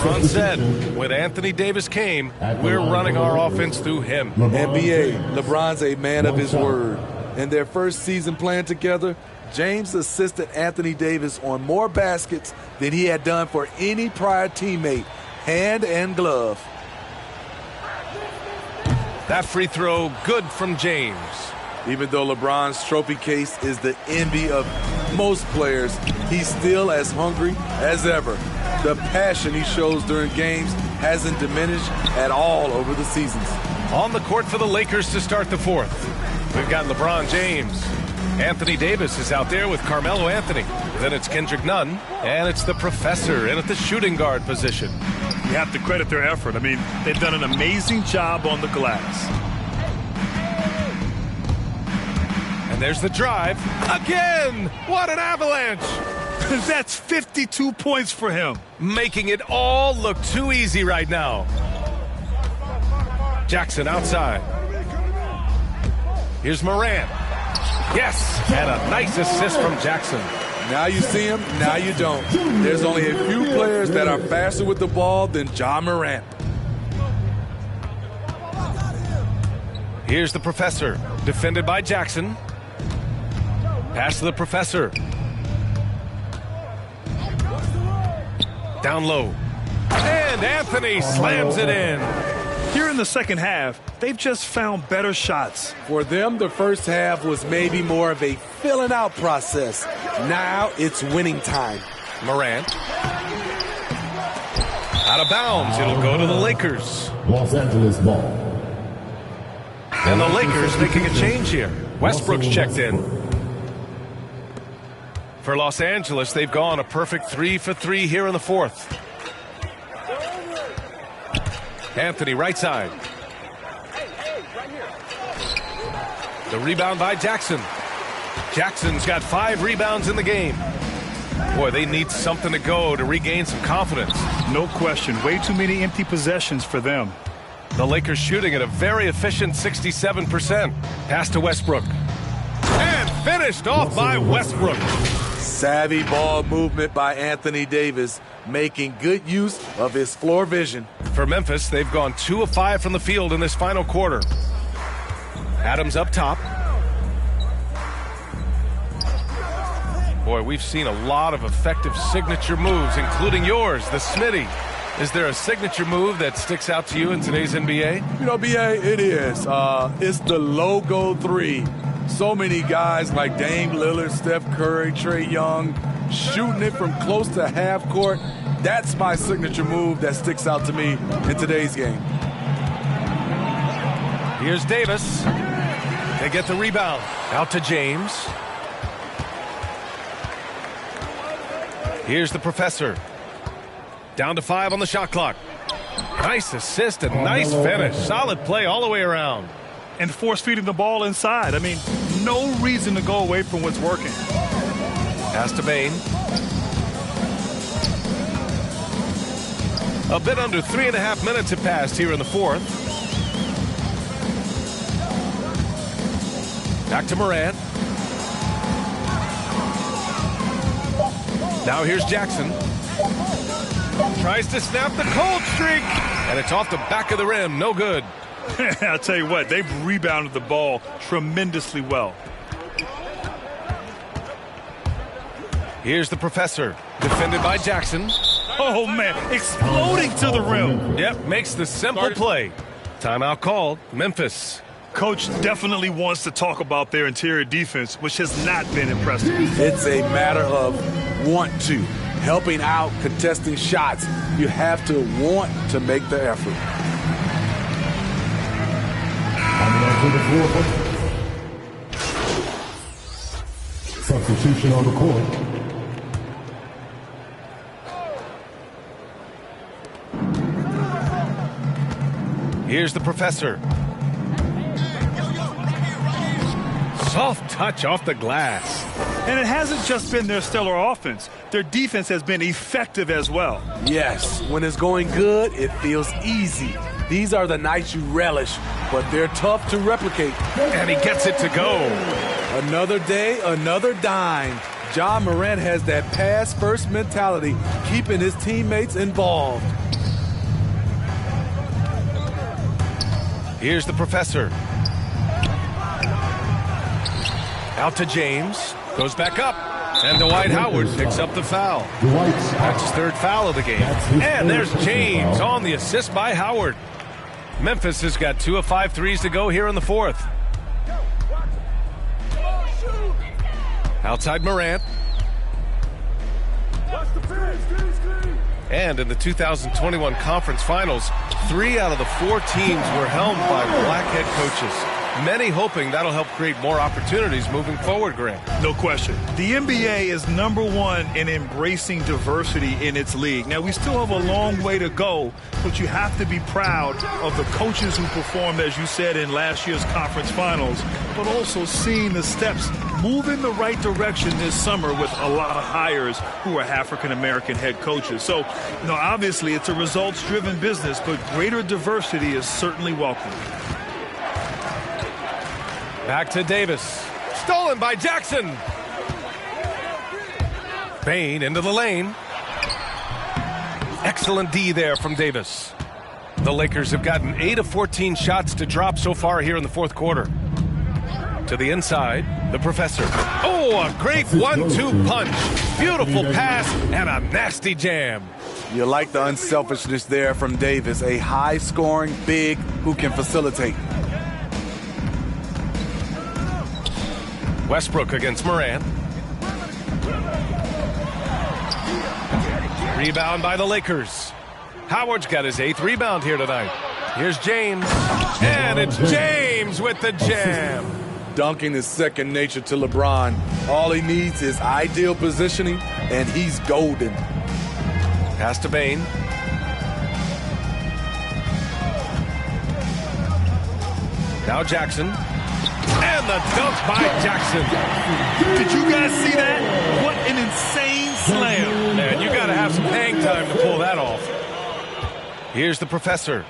[SPEAKER 4] Ron said, when Anthony Davis came, we're running our offense through him.
[SPEAKER 6] NBA, LeBron's a man of his word. In their first season playing together, James assisted Anthony Davis on more baskets than he had done for any prior teammate, hand and glove.
[SPEAKER 4] That free throw, good from James.
[SPEAKER 6] Even though LeBron's trophy case is the envy of most players, he's still as hungry as ever. The passion he shows during games hasn't diminished at all over the seasons.
[SPEAKER 4] On the court for the Lakers to start the fourth. We've got LeBron James. Anthony Davis is out there with Carmelo Anthony. Then it's Kendrick Nunn, and it's the Professor in at the shooting guard position.
[SPEAKER 7] You have to credit their effort. I mean, they've done an amazing job on the glass.
[SPEAKER 4] And there's the drive. Again! What an avalanche!
[SPEAKER 7] That's 52 points for him.
[SPEAKER 4] Making it all look too easy right now. Jackson outside. Here's Moran. Yes! And a nice assist from Jackson.
[SPEAKER 6] Now you see him, now you don't. There's only a few players that are faster with the ball than Ja Morant.
[SPEAKER 4] Here's the Professor. Defended by Jackson. Pass to the Professor. Down low. And Anthony slams it in.
[SPEAKER 7] Here in the second half, they've just found better shots.
[SPEAKER 6] For them, the first half was maybe more of a filling out process. Now it's winning time.
[SPEAKER 4] Morant. Out of bounds. It'll go to the Lakers.
[SPEAKER 1] Los Angeles ball.
[SPEAKER 4] And the Lakers making a change here. Westbrook's checked in. For Los Angeles, they've gone a perfect 3 for 3 here in the fourth. Anthony, right side. The rebound by Jackson. Jackson's got 5 rebounds in the game. Boy, they need something to go to regain some confidence.
[SPEAKER 7] No question. Way too many empty possessions for them.
[SPEAKER 4] The Lakers shooting at a very efficient 67%. Pass to Westbrook. And finished off by Westbrook.
[SPEAKER 6] Savvy ball movement by Anthony Davis, making good use of his floor vision.
[SPEAKER 4] For Memphis, they've gone 2 of 5 from the field in this final quarter. Adams up top. Boy, we've seen a lot of effective signature moves, including yours, the Smitty. Is there a signature move that sticks out to you in today's NBA?
[SPEAKER 6] You know, BA, it is. It's the logo 3. So many guys like Dame Lillard, Steph Curry, Trae Young, shooting it from close to half court. That's my signature move that sticks out to me in today's game.
[SPEAKER 4] Here's Davis. They get the rebound. Out to James. Here's the professor. Down to 5 on the shot clock. Nice assist and nice finish. Solid play all the way around.
[SPEAKER 7] And force-feeding the ball inside. I mean, no reason to go away from what's working.
[SPEAKER 4] Pass to Bain. A bit under 3.5 minutes have passed here in the fourth. Back to Morant. Now here's Jackson. Tries to snap the cold streak. And it's off the back of the rim. No good.
[SPEAKER 7] I'll tell you what, they've rebounded the ball tremendously well.
[SPEAKER 4] Here's the professor. Defended by Jackson.
[SPEAKER 7] Oh, man, exploding to the rim.
[SPEAKER 4] Yep, makes the simple play. Timeout called. Memphis.
[SPEAKER 7] Coach definitely wants to talk about their interior defense, which has not been impressive.
[SPEAKER 6] It's a matter of want to. Helping out, contesting shots. You have to want to make the effort.
[SPEAKER 1] Coming onto the floor. Substitution on the court.
[SPEAKER 4] Here's the professor. Soft touch off the glass.
[SPEAKER 7] And it hasn't just been their stellar offense. Their defense has been effective as well.
[SPEAKER 6] Yes, when it's going good, it feels easy. These are the nights you relish, but they're tough to replicate.
[SPEAKER 4] And he gets it to go.
[SPEAKER 6] Another day, another dime. Ja Morant has that pass-first mentality, keeping his teammates involved.
[SPEAKER 4] Here's the professor. Out to James. Goes back up. And Dwight Howard picks up the foul. That's his 3rd foul of the game. And there's James on the assist by Howard. Memphis has got 2 of 5 threes to go here in the fourth. Outside Morant. And in the 2021 conference finals, 3 out of the 4 teams were helmed by black head coaches. Many hoping that'll help create more opportunities moving forward, Grant.
[SPEAKER 7] No question. The NBA is #1 in embracing diversity in its league. Now, we still have a long way to go, but you have to be proud of the coaches who performed, as you said, in last year's conference finals, but also seeing the steps move in the right direction this summer with a lot of hires who are African-American head coaches. So, you know, obviously it's a results-driven business, but greater diversity is certainly welcome.
[SPEAKER 4] Back to Davis. Stolen by Jackson. Bain into the lane. Excellent D there from Davis. The Lakers have gotten 8 of 14 shots to drop so far here in the fourth quarter. To the inside, the professor. Oh, a great 1-2 punch. Beautiful pass and a nasty jam.
[SPEAKER 6] You like the unselfishness there from Davis, a high-scoring big who can facilitate.
[SPEAKER 4] Westbrook against Morant. Rebound by the Lakers. Howard's got his 8th rebound here tonight. Here's James. And it's James with the jam.
[SPEAKER 6] Dunking is second nature to LeBron. All he needs is ideal positioning, and he's golden.
[SPEAKER 4] Pass to Bain. Now Jackson. And the dunk by Jackson.
[SPEAKER 7] Did you guys see that? What an insane slam.
[SPEAKER 4] Man, you got to have some hang time to pull that off. Here's the professor.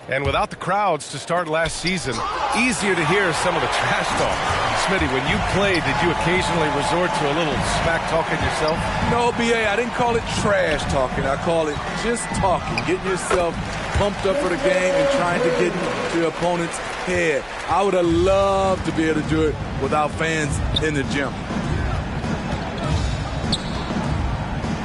[SPEAKER 4] And without the crowds to start last season, easier to hear some of the trash talk. Smitty, when you played, did you occasionally resort to a little smack talking yourself?
[SPEAKER 6] No, BA, I didn't call it trash talking. I call it just talking, getting yourself pumped up for the game and trying to get into your opponent's head. I would have loved to be able to do it without fans in the gym.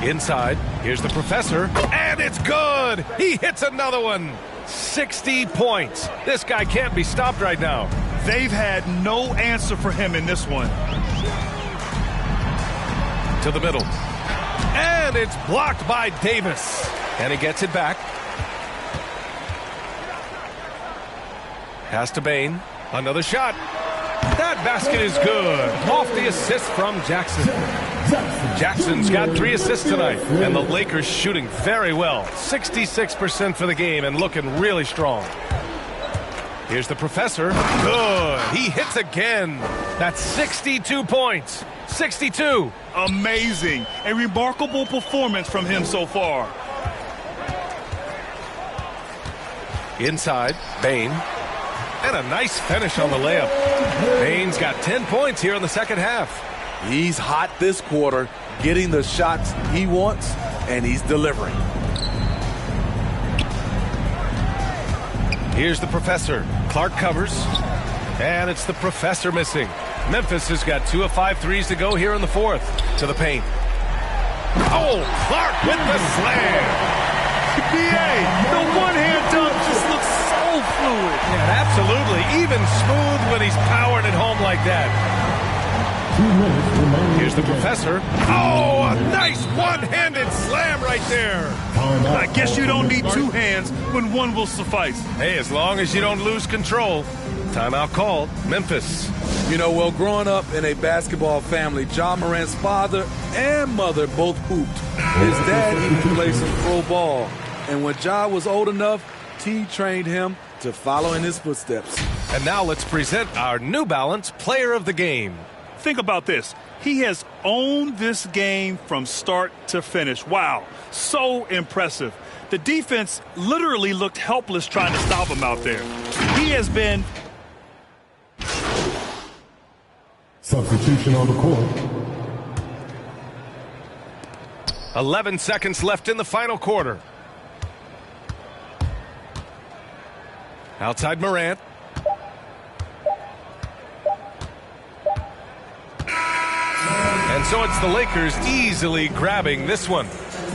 [SPEAKER 4] Inside, here's the professor, and it's good! He hits another one! 60 points. This guy can't be stopped right now.
[SPEAKER 7] They've had no answer for him in this one.
[SPEAKER 4] To the middle. And it's blocked by Davis. And he gets it back. Pass to Bain. Another shot. That basket is good. Off the assist from Jackson. Jackson's got 3 assists tonight, and the Lakers shooting very well. 66% for the game and looking really strong. Here's the professor. Good. He hits again. That's 62 points. 62.
[SPEAKER 7] Amazing. A remarkable performance from him so far.
[SPEAKER 4] Inside, Bain. And a nice finish on the layup. Bain's got 10 points here in the second half.
[SPEAKER 6] He's hot this quarter, getting the shots he wants, and he's delivering.
[SPEAKER 4] Here's the professor. Clark covers. And it's the professor missing. Memphis has got 2 of 5 threes to go here in the fourth. To the paint. Oh, Clark with the slam.
[SPEAKER 7] BA, the one-hand dunk just looks so fluid.
[SPEAKER 4] Yeah, absolutely. Even smooth when he's powering it home like that.
[SPEAKER 1] 2 minutes remaining.
[SPEAKER 4] Here's the professor. Oh, a nice one-handed slam right there.
[SPEAKER 7] I guess you don't need 2 hands when one will suffice.
[SPEAKER 4] Hey, as long as you don't lose control. Timeout called. Memphis.
[SPEAKER 6] You know, well, growing up in a basketball family, Ja Morant's father and mother both hooped. His dad even played some pro ball. And when Ja was old enough, T trained him to follow in his footsteps.
[SPEAKER 4] And now let's present our New Balance Player of the Game.
[SPEAKER 7] Think about this. He has owned this game from start to finish. Wow, so impressive. The defense literally looked helpless trying to stop him out there. He has been...
[SPEAKER 1] Substitution on the court.
[SPEAKER 4] 11 seconds left in the final quarter. Outside Morant. And so it's the Lakers easily grabbing this one.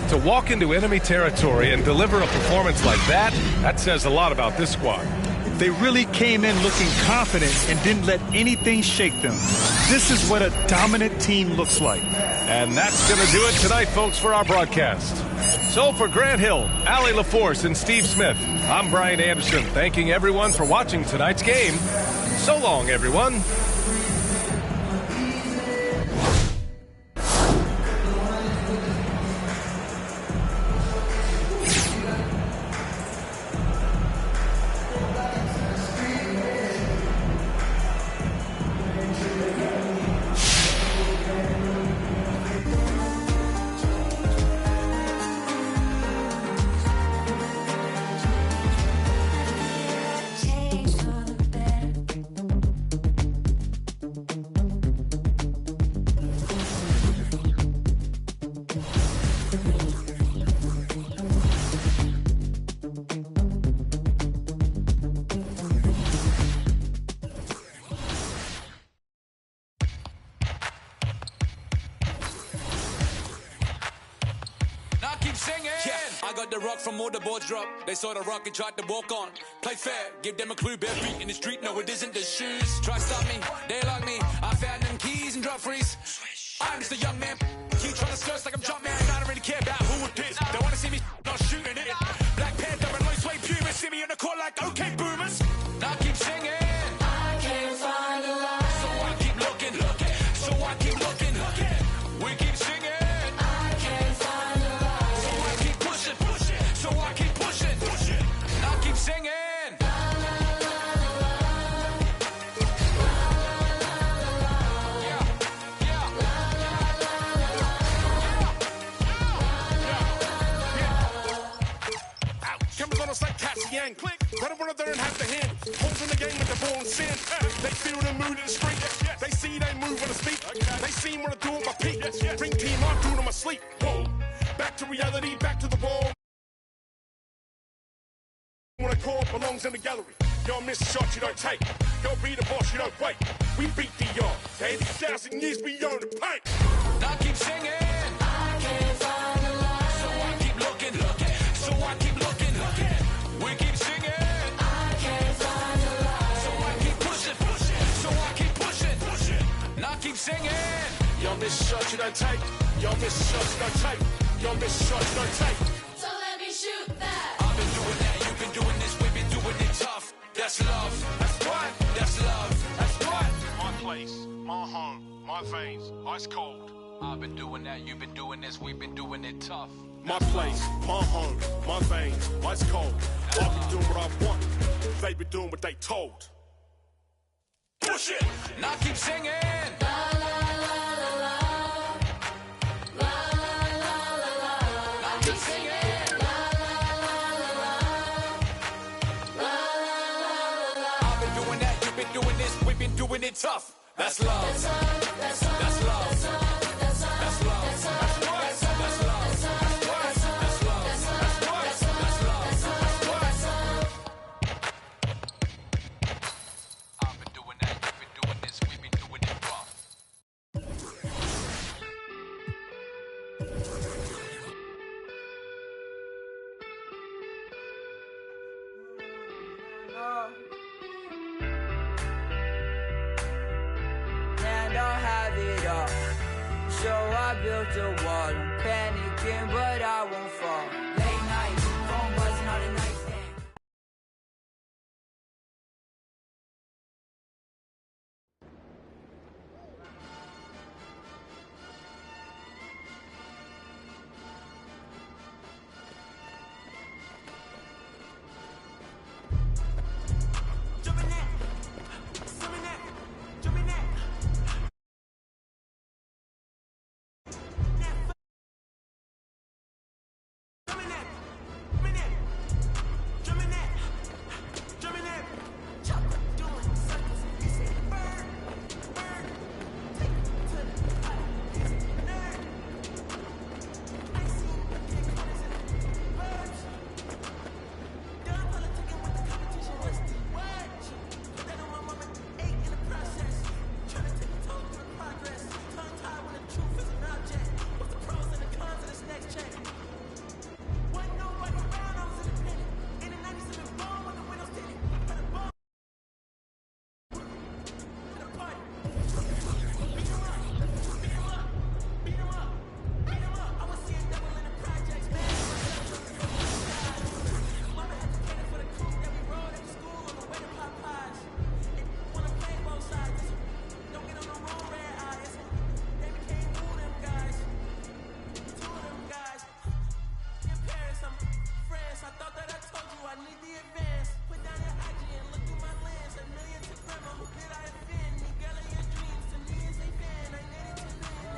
[SPEAKER 4] To walk into enemy territory and deliver a performance like that, that says a lot about this squad.
[SPEAKER 7] They really came in looking confident and didn't let anything shake them. This is what a dominant team looks like.
[SPEAKER 4] And that's going to do it tonight, folks, for our broadcast. So for Grant Hill, Allie LaForce, and Steve Smith, I'm Brian Anderson, thanking everyone for watching tonight's game. So long, everyone.
[SPEAKER 9] From all the boards drop, they saw the rock and tried to walk on. Play fair, give them a clue, bare feet in the street. No, it isn't the shoes. Try stop me, they lock me. I found them keys and drop freeze. I'm just a young man. Keep trying to search like I'm jump man. I don't really care about who it is. They want to see me not shooting it. Black Panther and low suede Puma. See me on the court like okay boomers. Now I keep singing. I can't find a line. So I keep looking. So I keep looking. We keep singing. Singing.
[SPEAKER 10] wanna learn how to handle. Holding the game with the ball and sin. They feel the mood in the street. They see they move when I speak. They see when I do it my peak. Bring team, I'm doing my sleep. Whoa. Back to reality, back to the ball. When I call belongs in the gallery. Yo, miss a shot you don't take. Yo, be the boss, you don't wait. We beat the yard. 80,000 years we own the paint.
[SPEAKER 9] I keep singing. I can't find the light. So I keep looking. So I keep looking. We keep singing. I can't find the light. So I keep pushing. So I keep pushing. And I keep singing.
[SPEAKER 10] Yo, miss a shot you don't take. Yo, miss a shot you don't take. Yo, miss a shot you don't take.
[SPEAKER 9] So let me shoot that. I've been doing that. You've been doing this. We've been doing it tough. That's love. That's what. That's love. That's what.
[SPEAKER 10] My place, my home, my veins, ice cold.
[SPEAKER 9] I've been doing that. You've been doing this. We've been doing it tough.
[SPEAKER 10] My place, my home, my veins, ice cold. I've been doing what I want. They been doing what they told.
[SPEAKER 9] Push it. And I keep singing. La la la la la. La la la la la. I keep singing. La la la la la. La la la la. I've been doing that. You've been doing this. We've been doing it tough. That's love. That's love. That's love. That's love. That's love. That's love. That's love. That's love. That's love. I've been doing that. You've been doing this. We've been doing it rough.
[SPEAKER 11] And I have it all. So I built a wall. I'm panicking, but I won't fall. Late night, phone buzzing all the nightstand.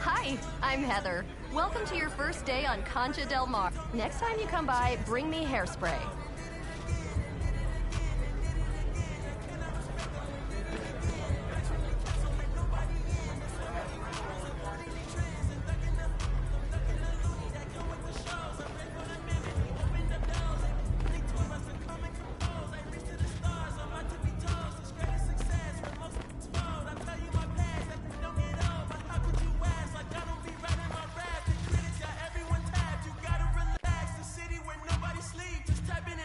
[SPEAKER 12] Hi, I'm Heather. Welcome to your first day on Concha Del Mar. Next time you come by, bring me hairspray.
[SPEAKER 11] Everyone tapped, you gotta relax. The city where nobody sleeps, just tap in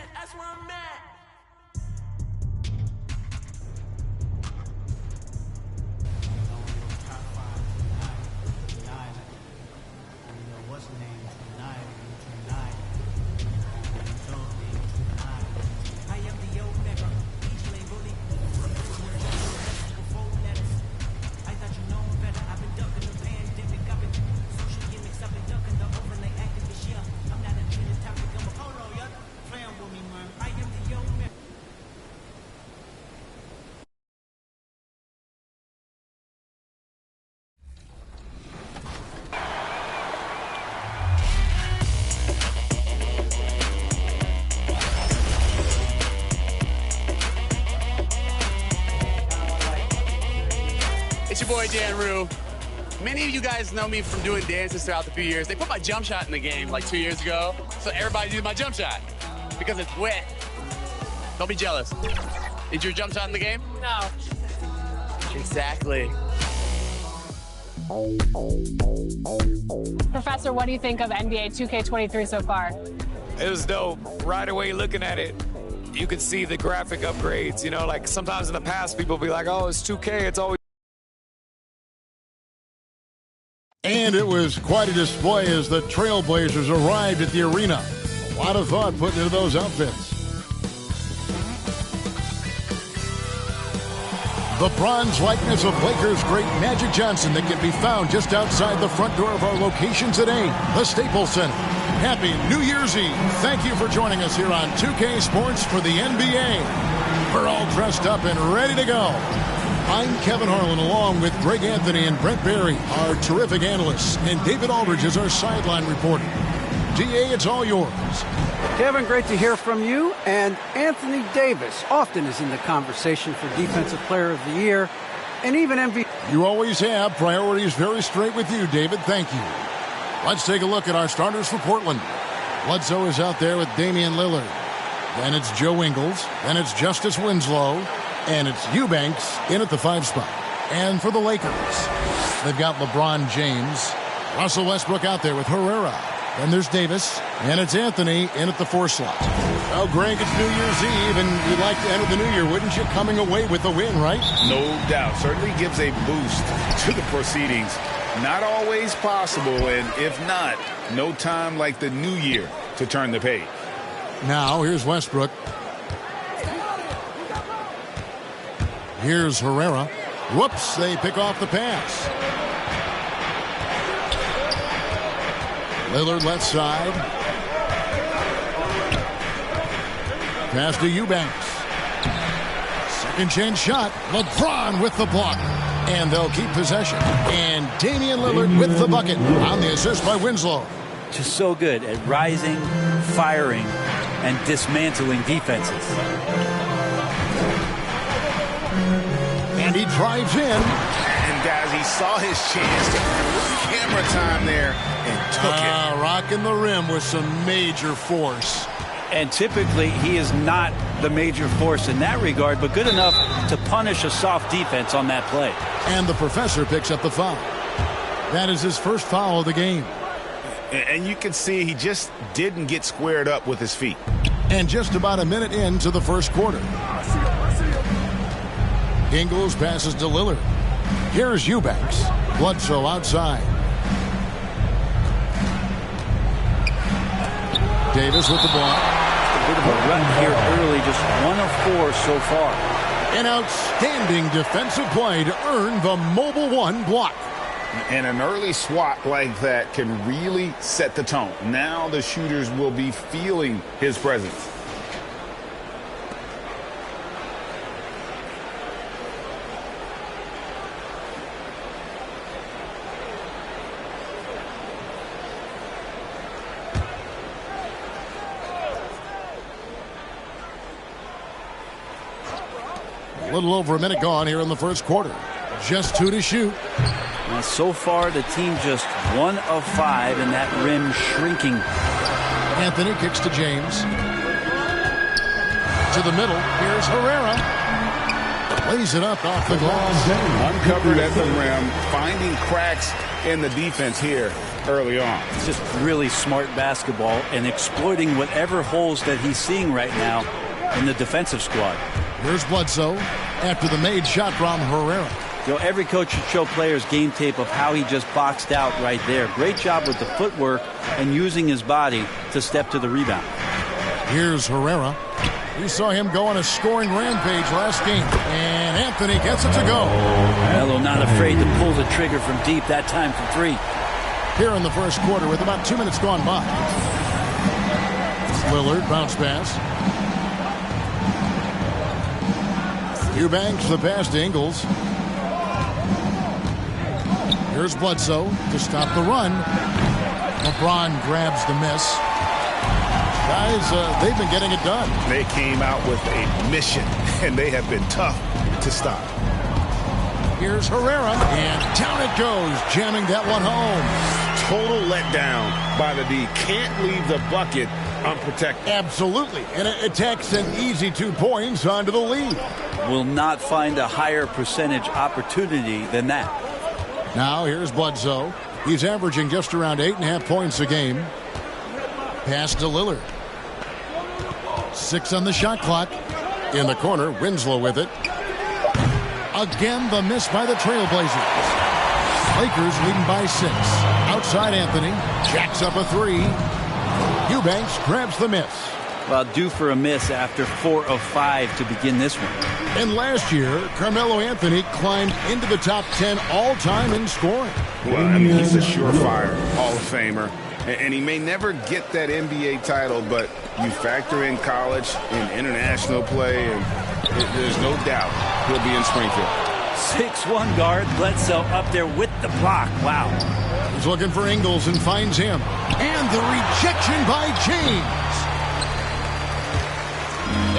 [SPEAKER 13] It's your boy, Dan Rue. Many of you guys know me from doing dances throughout the few years. They put my jump shot in the game like 2 years ago, so everybody did my jump shot because it's wet. Don't be jealous. Is your jump shot in the game? No. Exactly.
[SPEAKER 14] Professor, what do you think of NBA 2K23 so far?
[SPEAKER 15] It was dope. Right away looking at it, you could see the graphic upgrades. You know, like sometimes in the past, people be like, oh, it's 2K, it's always.
[SPEAKER 1] And it was quite a display as the Trailblazers arrived at the arena. A lot of thought put into those outfits. The bronze likeness of Lakers great Magic Johnson that can be found just outside the front door of our location today, the Staples Center. Happy New Year's Eve. Thank you for joining us here on 2K Sports for the NBA. We're all dressed up and ready to go. I'm Kevin Harlan along with Greg Anthony and Brent Barry, our terrific analysts, and David Aldridge is our sideline reporter. DA, it's all yours.
[SPEAKER 16] Kevin, great to hear from you. And Anthony Davis often is in the conversation for Defensive Player of the Year and even MVP.
[SPEAKER 1] You always have. Priorities very straight with you, David. Thank you. Let's take a look at our starters for Portland. Bledsoe is out there with Damian Lillard. Then it's Joe Ingles. Then it's Justice Winslow. And it's Eubanks in at the 5 spot. And for the Lakers, they've got LeBron James. Russell Westbrook out there with Herrera. Then there's Davis. And it's Anthony in at the 4 slot. Well, Greg, it's New Year's Eve, and you'd like to enter the new year, wouldn't you? Coming away with a win, right?
[SPEAKER 17] No doubt. Certainly gives a boost to the proceedings. Not always possible, and if not, no time like the new year to turn the page.
[SPEAKER 1] Now, here's Westbrook. Here's Herrera. Whoops, they pick off the pass. Lillard left side. Pass to Eubanks. Second chance shot. LeBron with the block. And they'll keep possession. And Damian Lillard with the bucket on the assist by Winslow.
[SPEAKER 18] Just so good at rising, firing, and dismantling defenses.
[SPEAKER 1] And he drives in.
[SPEAKER 17] And guys, he saw his chance to earn camera time there and took it.
[SPEAKER 1] Rocking the rim with some major force.
[SPEAKER 18] And typically, he is not the major force in that regard, but good enough to punish a soft defense on that play.
[SPEAKER 1] And the professor picks up the foul. That is his first foul of the game.
[SPEAKER 17] And you can see he just didn't get squared up with his feet.
[SPEAKER 1] And just about a minute into the first quarter. Ingles passes to Lillard. Here's Eubanks. Bledsoe outside. Davis with the ball.
[SPEAKER 18] A bit of a run here early, just 1 of 4 so far.
[SPEAKER 1] An outstanding defensive play to earn the Mobile One block.
[SPEAKER 17] And an early swat like that can really set the tone. Now the shooters will be feeling his presence.
[SPEAKER 1] A little over a minute gone here in the first quarter. Just 2 to shoot.
[SPEAKER 18] Now, so far, the team just 1 of 5, and that rim shrinking.
[SPEAKER 1] Anthony kicks to James. To the middle. Here's Herrera. Lays it up off the glass.
[SPEAKER 17] Uncovered at the rim, finding cracks in the defense here early on.
[SPEAKER 18] It's just really smart basketball and exploiting whatever holes that he's seeing right now in the defensive squad.
[SPEAKER 1] Here's Bledsoe after the made shot from Herrera.
[SPEAKER 18] You know, every coach should show players game tape of how he just boxed out right there. Great job with the footwork and using his body to step to the rebound.
[SPEAKER 1] Here's Herrera. We saw him go on a scoring rampage last game. And Anthony gets it to go.
[SPEAKER 18] Melo not afraid to pull the trigger from deep, that time from 3.
[SPEAKER 1] Here in the first quarter with about 2 minutes gone by. Lillard, bounce pass. Eubanks, the pass to Ingles. Here's Bledsoe to stop the run. LeBron grabs the miss. Guys, they've been getting it done.
[SPEAKER 17] They came out with a mission, and they have been tough to stop.
[SPEAKER 1] Here's Herrera, and down it goes, jamming that one home.
[SPEAKER 17] Total letdown by the D. Can't leave the bucket unprotected.
[SPEAKER 1] Absolutely, and it takes an easy 2 points onto the lead.
[SPEAKER 18] Will not find a higher percentage opportunity than that.
[SPEAKER 1] Now here's Bledsoe. He's averaging just around 8.5 points a game. Pass to Lillard. 6 on the shot clock. In the corner, Winslow with it. Again, the miss by the Trailblazers. Lakers leading by 6. Outside Anthony. Jacks up a 3. Eubanks grabs the miss.
[SPEAKER 18] Well, due for a miss after 4 of 5 to begin this one.
[SPEAKER 1] And last year, Carmelo Anthony climbed into the top 10 all-time in scoring.
[SPEAKER 17] Well, I mean, he's a surefire Hall of Famer. And he may never get that NBA title, but you factor in college and international play, and there's no doubt he'll be in Springfield.
[SPEAKER 18] 6'1" guard, Bledsoe up there with the block. Wow.
[SPEAKER 1] He's looking for Ingles and finds him. And the rejection by James.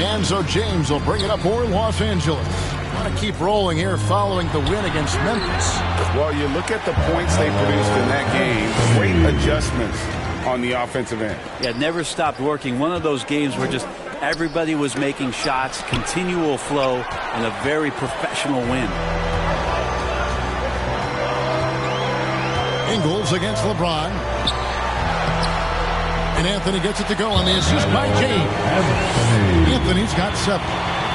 [SPEAKER 1] And so James will bring it up for Los Angeles. Want to keep rolling here following the win against Memphis.
[SPEAKER 17] Well, you look at the points they produced in that game. Great adjustments on the offensive end.
[SPEAKER 18] Yeah, never stopped working. One of those games where just everybody was making shots, continual flow, and a very professional win.
[SPEAKER 1] Ingles against LeBron. And Anthony gets it to go on the assist by James. Anthony's got 7.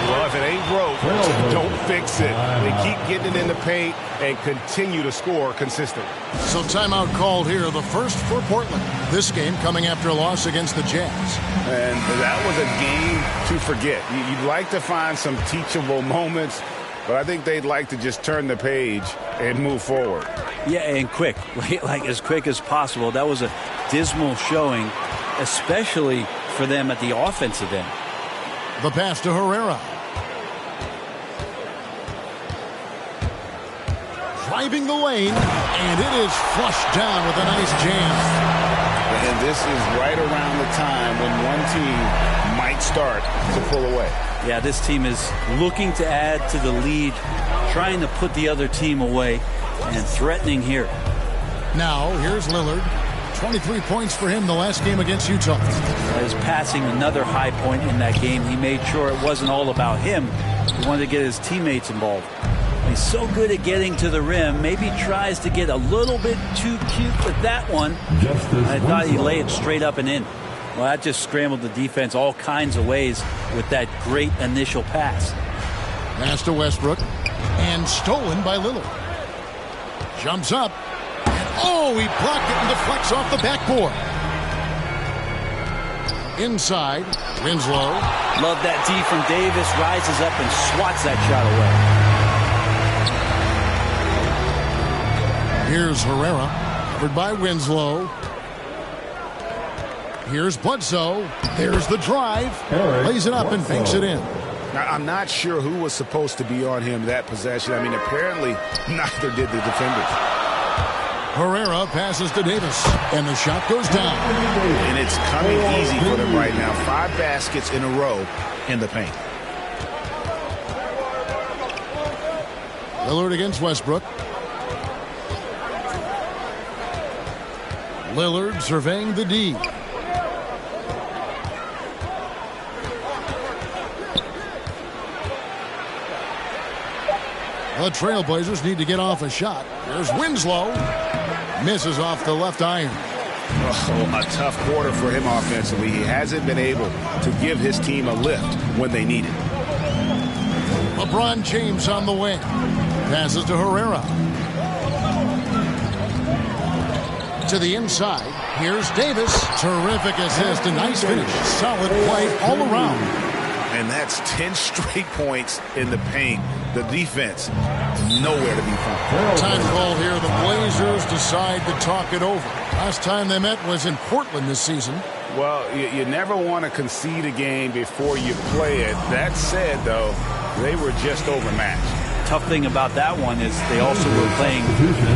[SPEAKER 4] Well, if it ain't broke, don't fix it. They keep getting it in the paint and continue to score consistently.
[SPEAKER 1] So timeout called here, the first for Portland. This game coming after a loss against the Jazz.
[SPEAKER 17] And that was a game to forget. You'd like to find some teachable moments, but I think they'd like to just turn the page and move forward.
[SPEAKER 18] Yeah, and quick, like as quick as possible. That was a dismal showing, especially for them at the offensive end.
[SPEAKER 1] The pass to Herrera. Driving the lane, and it is flushed down with a nice jam.
[SPEAKER 17] And this is right around the time when one team might start to pull away.
[SPEAKER 18] Yeah, this team is looking to add to the lead, trying to put the other team away, and threatening here.
[SPEAKER 1] Now, here's Lillard. 23 points for him the last game against Utah.
[SPEAKER 18] Is passing another high point in that game. He made sure it wasn't all about him. He wanted to get his teammates involved. He's so good at getting to the rim. Maybe tries to get a little bit too cute with that one. I thought he laid it straight up and in. Well, that just scrambled the defense all kinds of ways with that great initial pass.
[SPEAKER 1] Pass to Westbrook. And stolen by Lillard. Jumps up. And oh, he blocked it and deflects off the backboard. Inside, Winslow.
[SPEAKER 18] Love that D from Davis. Rises up and swats that shot away.
[SPEAKER 1] Here's Herrera, covered by Winslow. Here's Bledsoe. There's the drive. Lays it up and banks it in.
[SPEAKER 17] Now, I'm not sure who was supposed to be on him that possession. I mean, apparently neither did the defenders.
[SPEAKER 1] Herrera passes to Davis, and the shot goes down.
[SPEAKER 17] And it's coming easy for them right now. 5 baskets in a row in the paint.
[SPEAKER 1] Lillard against Westbrook. Lillard surveying the D. The Trailblazers need to get off a shot. There's Winslow. Misses off the left iron.
[SPEAKER 17] Oh, a tough quarter for him offensively. He hasn't been able to give his team a lift when they need it.
[SPEAKER 1] LeBron James on the wing. Passes to Herrera. To the inside. Here's Davis. Terrific assist. A nice finish. Solid play all around.
[SPEAKER 17] And that's 10 straight points in the paint. The defense, nowhere to be found.
[SPEAKER 1] Time call here. The Blazers decide to talk it over. Last time they met was in Portland this season.
[SPEAKER 17] Well, you never want to concede a game before you play it. That said, though, they were just overmatched.
[SPEAKER 18] Tough thing about that one is they also were playing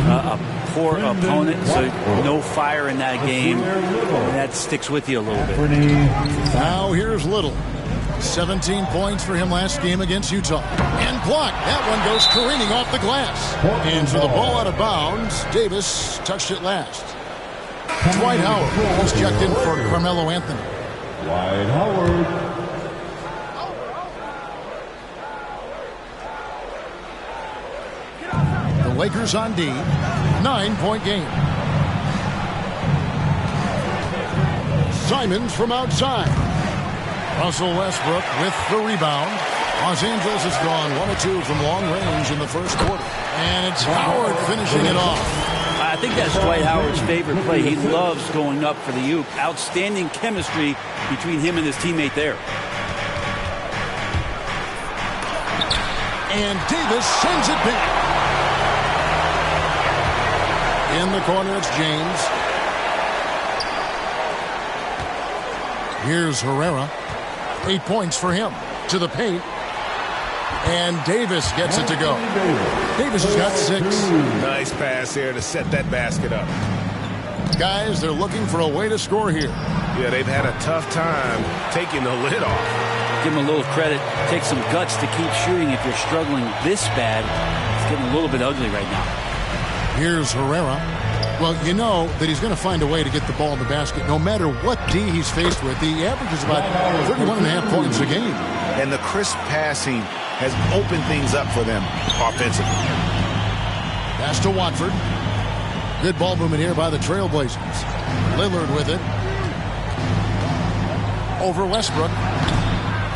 [SPEAKER 18] a poor opponent, so no fire in that game. And that sticks with you a little bit.
[SPEAKER 1] Now here's Little. 17 points for him last game against Utah. And blocked. That one goes careening off the glass. And so the ball out of bounds. Davis touched it last. Dwight Howard. He's checked in for Carmelo Anthony.
[SPEAKER 19] Dwight Howard.
[SPEAKER 1] The Lakers on D. 9-point game. Simons from outside. Russell Westbrook with the rebound. Los Angeles has gone 1 of 2 from long range in the first quarter. And it's Howard finishing it off.
[SPEAKER 18] I think that's Dwight Howard's favorite play. He loves going up for the oop. Outstanding chemistry between him and his teammate there.
[SPEAKER 1] And Davis sends it back. In the corner, it's James. Here's Herrera. 8 points for him. To the paint. And Davis gets it to go. Davis has got 6.
[SPEAKER 17] Nice pass here to set that basket up.
[SPEAKER 1] Guys, they're looking for a way to score here.
[SPEAKER 17] Yeah, they've had a tough time taking the lid off.
[SPEAKER 18] Give him a little credit. Take some guts to keep shooting if you're struggling this bad. It's getting a little bit ugly right now.
[SPEAKER 1] Here's Herrera. Well, you know that he's going to find a way to get the ball in the basket. No matter what D he's faced with, he averages about 31.5 points a game.
[SPEAKER 17] And the crisp passing has opened things up for them offensively.
[SPEAKER 1] Pass to Watford. Good ball movement here by the Trailblazers. Lillard with it. Over Westbrook.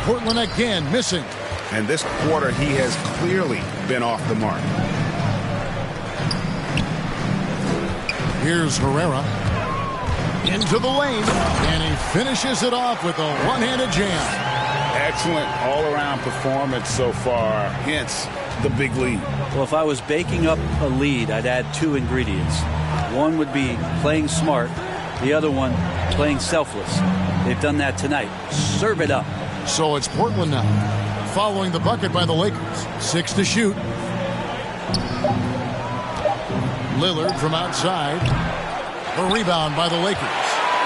[SPEAKER 1] Portland again missing.
[SPEAKER 17] And this quarter, he has clearly been off the mark.
[SPEAKER 1] Here's Herrera. Into the lane. And he finishes it off with a one-handed jam.
[SPEAKER 17] Excellent all-around performance so far. Hence the big lead.
[SPEAKER 18] Well, if I was baking up a lead, I'd add 2 ingredients. One would be playing smart. The other one, playing selfless. They've done that tonight. Serve it up.
[SPEAKER 1] So it's Portland now. Following the bucket by the Lakers. 6 to shoot. Lillard from outside. The rebound by the Lakers.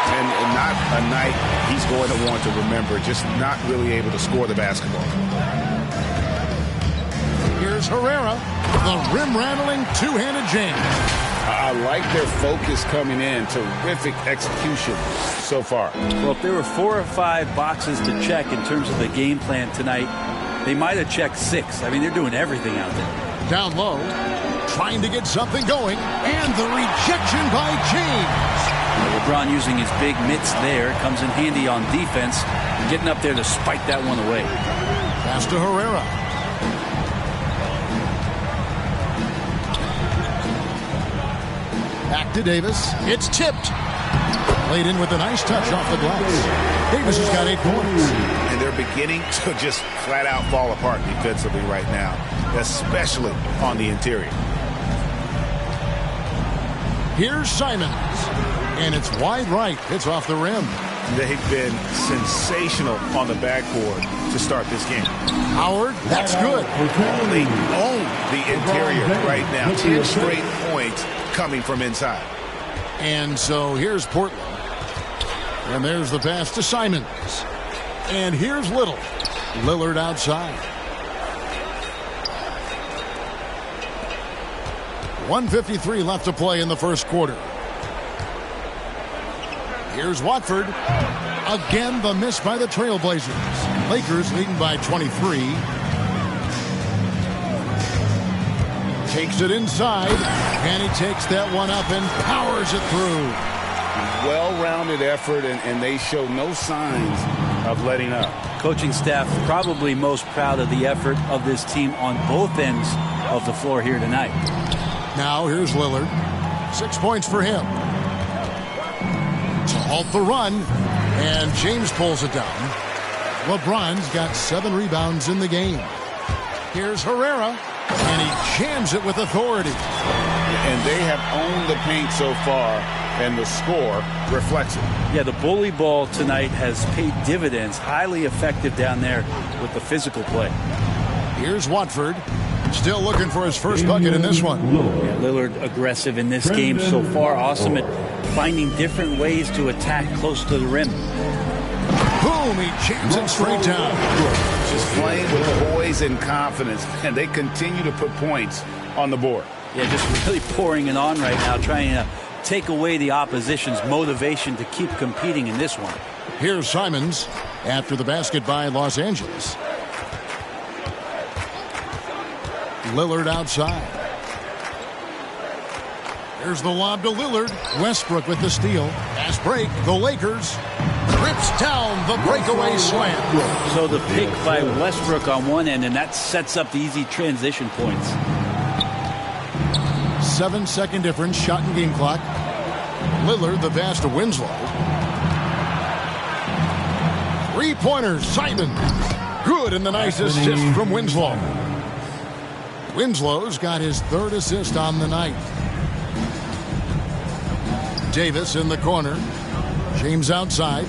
[SPEAKER 17] And not a night he's going to want to remember, just not really able to score the basketball.
[SPEAKER 1] Here's Herrera, the rim-rattling two-handed jam.
[SPEAKER 17] I like their focus coming in. Terrific execution so far.
[SPEAKER 18] Well, if there were 4 or 5 boxes to check in terms of the game plan tonight, they might have checked 6. I mean, they're doing everything out there.
[SPEAKER 1] Down low, trying to get something going, and the rejection by James.
[SPEAKER 18] LeBron using his big mitts there. Comes in handy on defense. Getting up there to spike that one away.
[SPEAKER 1] Pass to Herrera. Back to Davis. It's tipped. Laid in with a nice touch off the glass. Davis has got 8 points.
[SPEAKER 17] And they're beginning to just flat out fall apart defensively right now, especially on the interior.
[SPEAKER 1] Here's Simons. And it's wide right. It's off the rim.
[SPEAKER 17] They've been sensational on the backboard to start this game.
[SPEAKER 1] Howard, that's good.
[SPEAKER 17] They own the interior right now. 10 straight points coming from inside.
[SPEAKER 1] And so here's Portland. And there's the pass to Simons. And here's Little. Lillard outside. 1:53 left to play in the first quarter. Here's Watford. Again, the miss by the Trailblazers. Lakers leading by 23. Takes it inside, and he takes that one up and powers it through.
[SPEAKER 17] Well-rounded effort, and they show no signs of letting up.
[SPEAKER 18] Coaching staff probably most proud of the effort of this team on both ends of the floor here tonight.
[SPEAKER 1] Now here's Lillard. 6 points for him. To halt the run, and James pulls it down. LeBron's got 7 rebounds in the game. Here's Herrera, and he jams it with authority.
[SPEAKER 17] And they have owned the paint so far, and the score reflects it.
[SPEAKER 18] Yeah, the bully ball tonight has paid dividends. Highly effective down there with the physical play.
[SPEAKER 1] Here's Watford. Still looking for his first bucket in this one.
[SPEAKER 18] Yeah, Lillard aggressive in this game so far. Awesome at finding different ways to attack close to the rim.
[SPEAKER 1] Boom, he jams it straight down.
[SPEAKER 17] Just playing with poise and confidence, and they continue to put points on the board.
[SPEAKER 18] Yeah, just really pouring it on right now, trying to take away the opposition's motivation to keep competing in this one.
[SPEAKER 1] Here's Simons after the basket by Los Angeles. Lillard outside. Here's the lob to Lillard. Westbrook with the steal. Fast break. The Lakers rips down the breakaway slam.
[SPEAKER 18] So the pick by Westbrook on one end, and that sets up the easy transition points.
[SPEAKER 1] 7-second difference, shot and game clock. Lillard the pass to Winslow. Three-pointers, Simons. Good, and the nice assist from Winslow. Winslow's got his third assist on the night. Davis in the corner. James outside.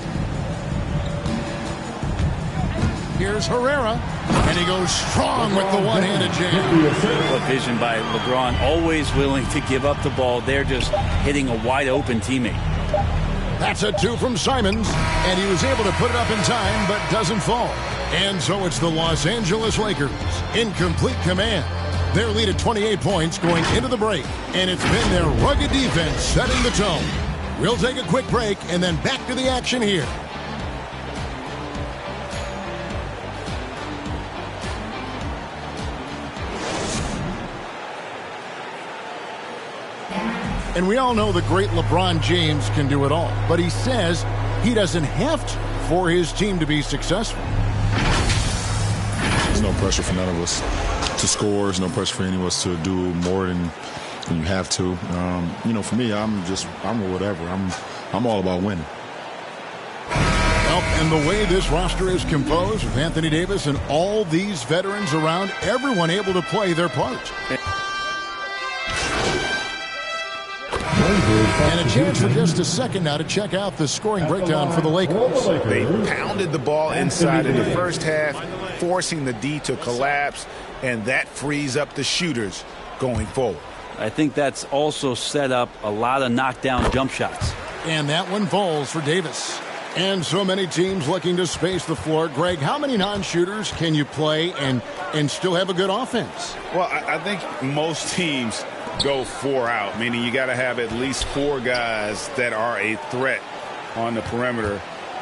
[SPEAKER 1] Here's Herrera. And he goes strong with the one-handed jam.
[SPEAKER 18] What vision by LeBron. Always willing to give up the ball. They're just hitting a wide-open teammate.
[SPEAKER 1] That's a two from Simons. And he was able to put it up in time, but doesn't fall. And so it's the Los Angeles Lakers in complete command. Their lead at 28 points going into the break. And it's been their rugged defense setting the tone. We'll take a quick break and then back to the action here. And we all know the great LeBron James can do it all. But he says he doesn't have to for his team to be successful.
[SPEAKER 20] There's no pressure for none of us to score. There's no pressure for any of us to do more than you have to. For me, I'm whatever. I'm all about winning.
[SPEAKER 1] Well, and the way this roster is composed with Anthony Davis and all these veterans around, everyone able to play their part. And a chance for just a second now to check out the scoring breakdown for the Lakers.
[SPEAKER 17] They pounded the ball inside in the first half, forcing the D to collapse, and that frees up the shooters going forward.
[SPEAKER 18] I think that's also set up a lot of knockdown jump shots.
[SPEAKER 1] And that one falls for Davis. And so many teams looking to space the floor. Greg, how many non-shooters can you play and still have a good offense?
[SPEAKER 17] Well, I think most teams go 4 out, meaning you got to have at least 4 guys that are a threat on the perimeter,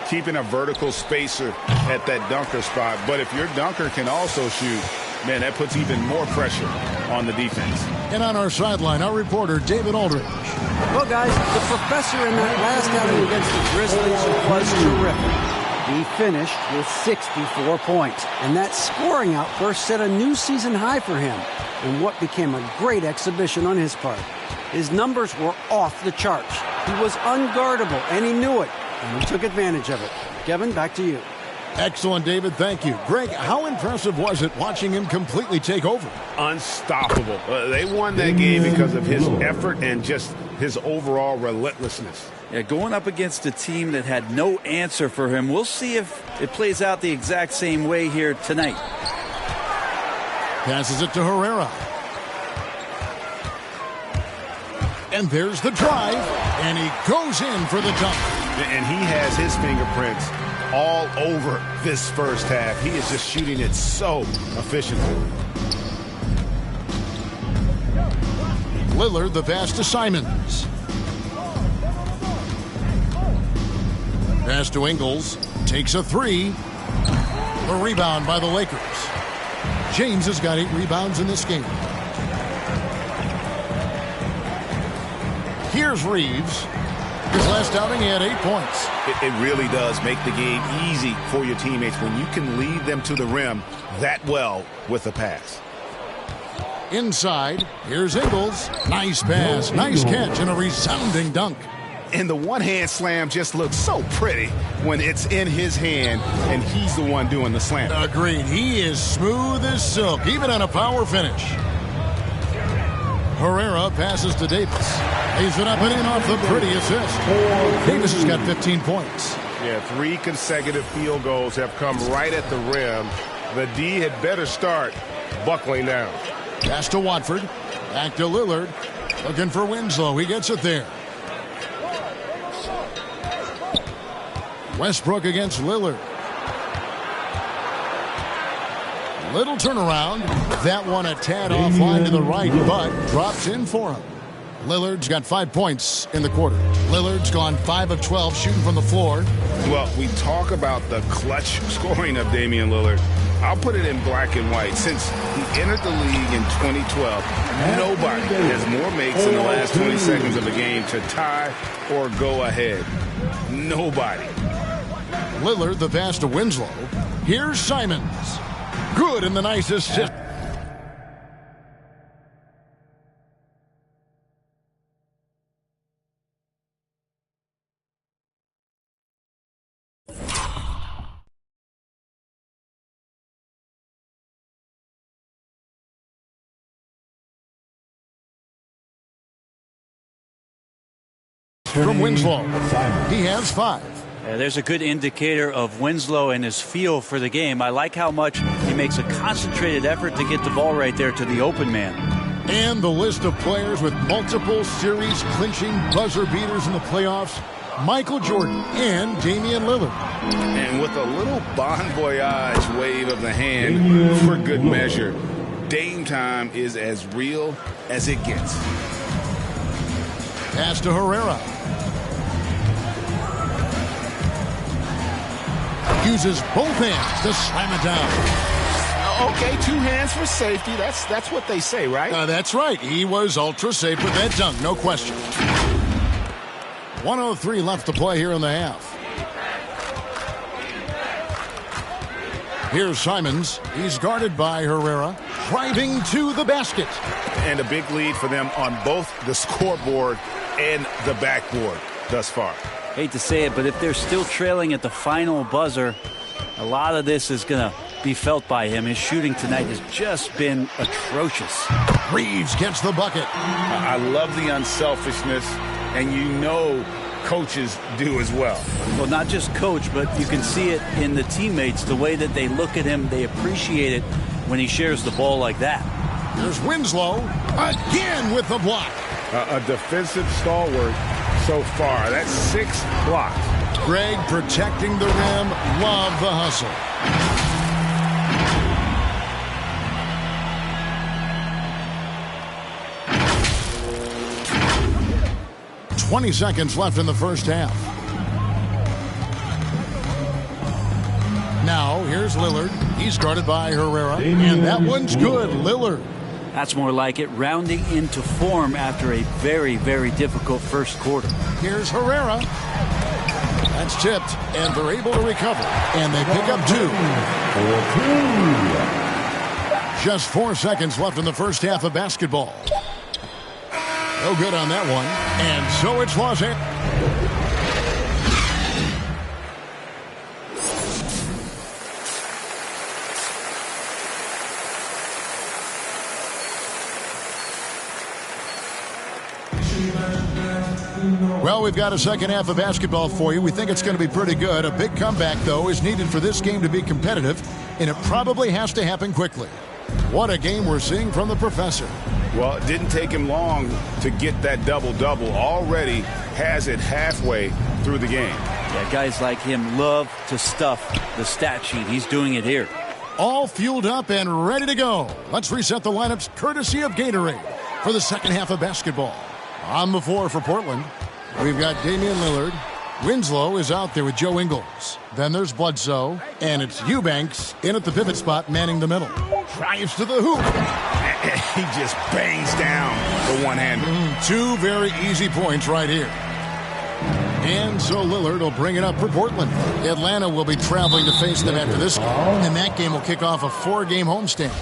[SPEAKER 17] keeping a vertical spacer at that dunker spot. But if your dunker can also shoot, man, that puts even more pressure on the defense.
[SPEAKER 1] And on our sideline, our reporter, David Aldridge.
[SPEAKER 16] Well, guys, the professor in that last outing against the Grizzlies was terrific. He finished with 64 points, and that scoring outburst set a new season high for him in what became a great exhibition on his part. His numbers were off the charts. He was unguardable, and he knew it, and he took advantage of it. Kevin, back to you.
[SPEAKER 1] Excellent, David. Thank you. Greg, how impressive was it watching him completely take over?
[SPEAKER 17] Unstoppable. They won that game because of his effort and just his overall relentlessness.
[SPEAKER 18] Yeah, going up against a team that had no answer for him. We'll see if it plays out the exact same way here tonight.
[SPEAKER 1] Passes it to Herrera. And there's the drive. And he goes in for the dunk.
[SPEAKER 17] And he has his fingerprints all over this first half. He is just shooting it so efficiently.
[SPEAKER 1] Lillard, the pass to Simons. Pass to Ingles. Takes a three. A rebound by the Lakers. James has got 8 rebounds in this game. Here's Reeves. His last outing, he had 8 points.
[SPEAKER 17] It really does make the game easy for your teammates when you can lead them to the rim that well with a pass.
[SPEAKER 1] Inside, here's Ingles. Nice pass, nice catch, and a resounding dunk.
[SPEAKER 17] And the one-hand slam just looks so pretty when it's in his hand and he's the one doing the slam.
[SPEAKER 1] Agreed. He is smooth as silk, even on a power finish. Herrera passes to Davis. Lays it up and in off the pretty assist. Davis has got 15 points.
[SPEAKER 10] Yeah, 3 consecutive field goals have come right at the rim. The D had better start buckling down.
[SPEAKER 1] Pass to Watford. Back to Lillard. Looking for Winslow. He gets it there. Westbrook against Lillard. Little turnaround. That one a tad offline to the right, but drops in for him. Lillard's got 5 points in the quarter. Lillard's gone 5 of 12 shooting from the floor.
[SPEAKER 17] Well, we talk about the clutch scoring of Damian Lillard. I'll put it in black and white. Since he entered the league in 2012, nobody has more makes in the last 20 seconds of a game to tie or go ahead. Nobody.
[SPEAKER 1] Lillard, the pass to Winslow. Here's Simons. Good in the nice assist. From Winslow. He has 5.
[SPEAKER 18] There's a good indicator of Winslow and his feel for the game. I like how much he makes a concentrated effort to get the ball right there to the open man.
[SPEAKER 1] And the list of players with multiple series clinching buzzer beaters in the playoffs: Michael Jordan and Damian Lillard.
[SPEAKER 17] And with a little bon voyage wave of the hand for good measure, Dame time is as real as it gets.
[SPEAKER 1] Pass to Herrera. Uses both hands to slam it down.
[SPEAKER 17] Okay, 2 hands for safety. That's what they say, right?
[SPEAKER 1] That's right. He was ultra safe with that dunk, no question. 1:03 left to play here in the half. Here's Simons. He's guarded by Herrera. Driving to the basket.
[SPEAKER 17] And a big lead for them on both the scoreboard and the backboard thus far.
[SPEAKER 18] Hate to say it, but if they're still trailing at the final buzzer, a lot of this is going to be felt by him. His shooting tonight has just been atrocious.
[SPEAKER 1] Reeves gets the bucket.
[SPEAKER 17] I love the unselfishness, and you know coaches do as well.
[SPEAKER 18] Well, not just coach, but you can see it in the teammates, the way that they look at him. They appreciate it when he shares the ball like that.
[SPEAKER 1] There's Winslow again with the block.
[SPEAKER 17] A defensive stalwart so far. That's 6 blocks.
[SPEAKER 1] Greg protecting the rim. Love the hustle. "20 seconds left in the first half. Now, here's Lillard. He's guarded by Herrera. And that one's good. Lillard.
[SPEAKER 18] That's more like it, rounding into form after a very, very difficult first quarter.
[SPEAKER 1] Here's Herrera. That's tipped, and they're able to recover. And they pick up 2. Just 4 seconds left in the first half of basketball. No good on that one. And so it's Los Angeles. Well, we've got a second half of basketball for you. We think it's going to be pretty good. A big comeback, though, is needed for this game to be competitive, and it probably has to happen quickly. What a game we're seeing from the professor.
[SPEAKER 17] Well, it didn't take him long to get that double-double. Already has it halfway through the game.
[SPEAKER 18] Yeah, guys like him love to stuff the stat sheet. He's doing it here.
[SPEAKER 1] All fueled up and ready to go. Let's reset the lineups courtesy of Gatorade for the second half of basketball. On the floor for Portland, we've got Damian Lillard. Winslow is out there with Joe Ingles. Then there's Bledsoe, and it's Eubanks in at the pivot spot, manning the middle. Drives to the hoop.
[SPEAKER 17] He just bangs down the one-hander.
[SPEAKER 1] 2 very easy points right here. And so Lillard will bring it up for Portland. Atlanta will be traveling to face them after this game, and that game will kick off a 4-game homestand.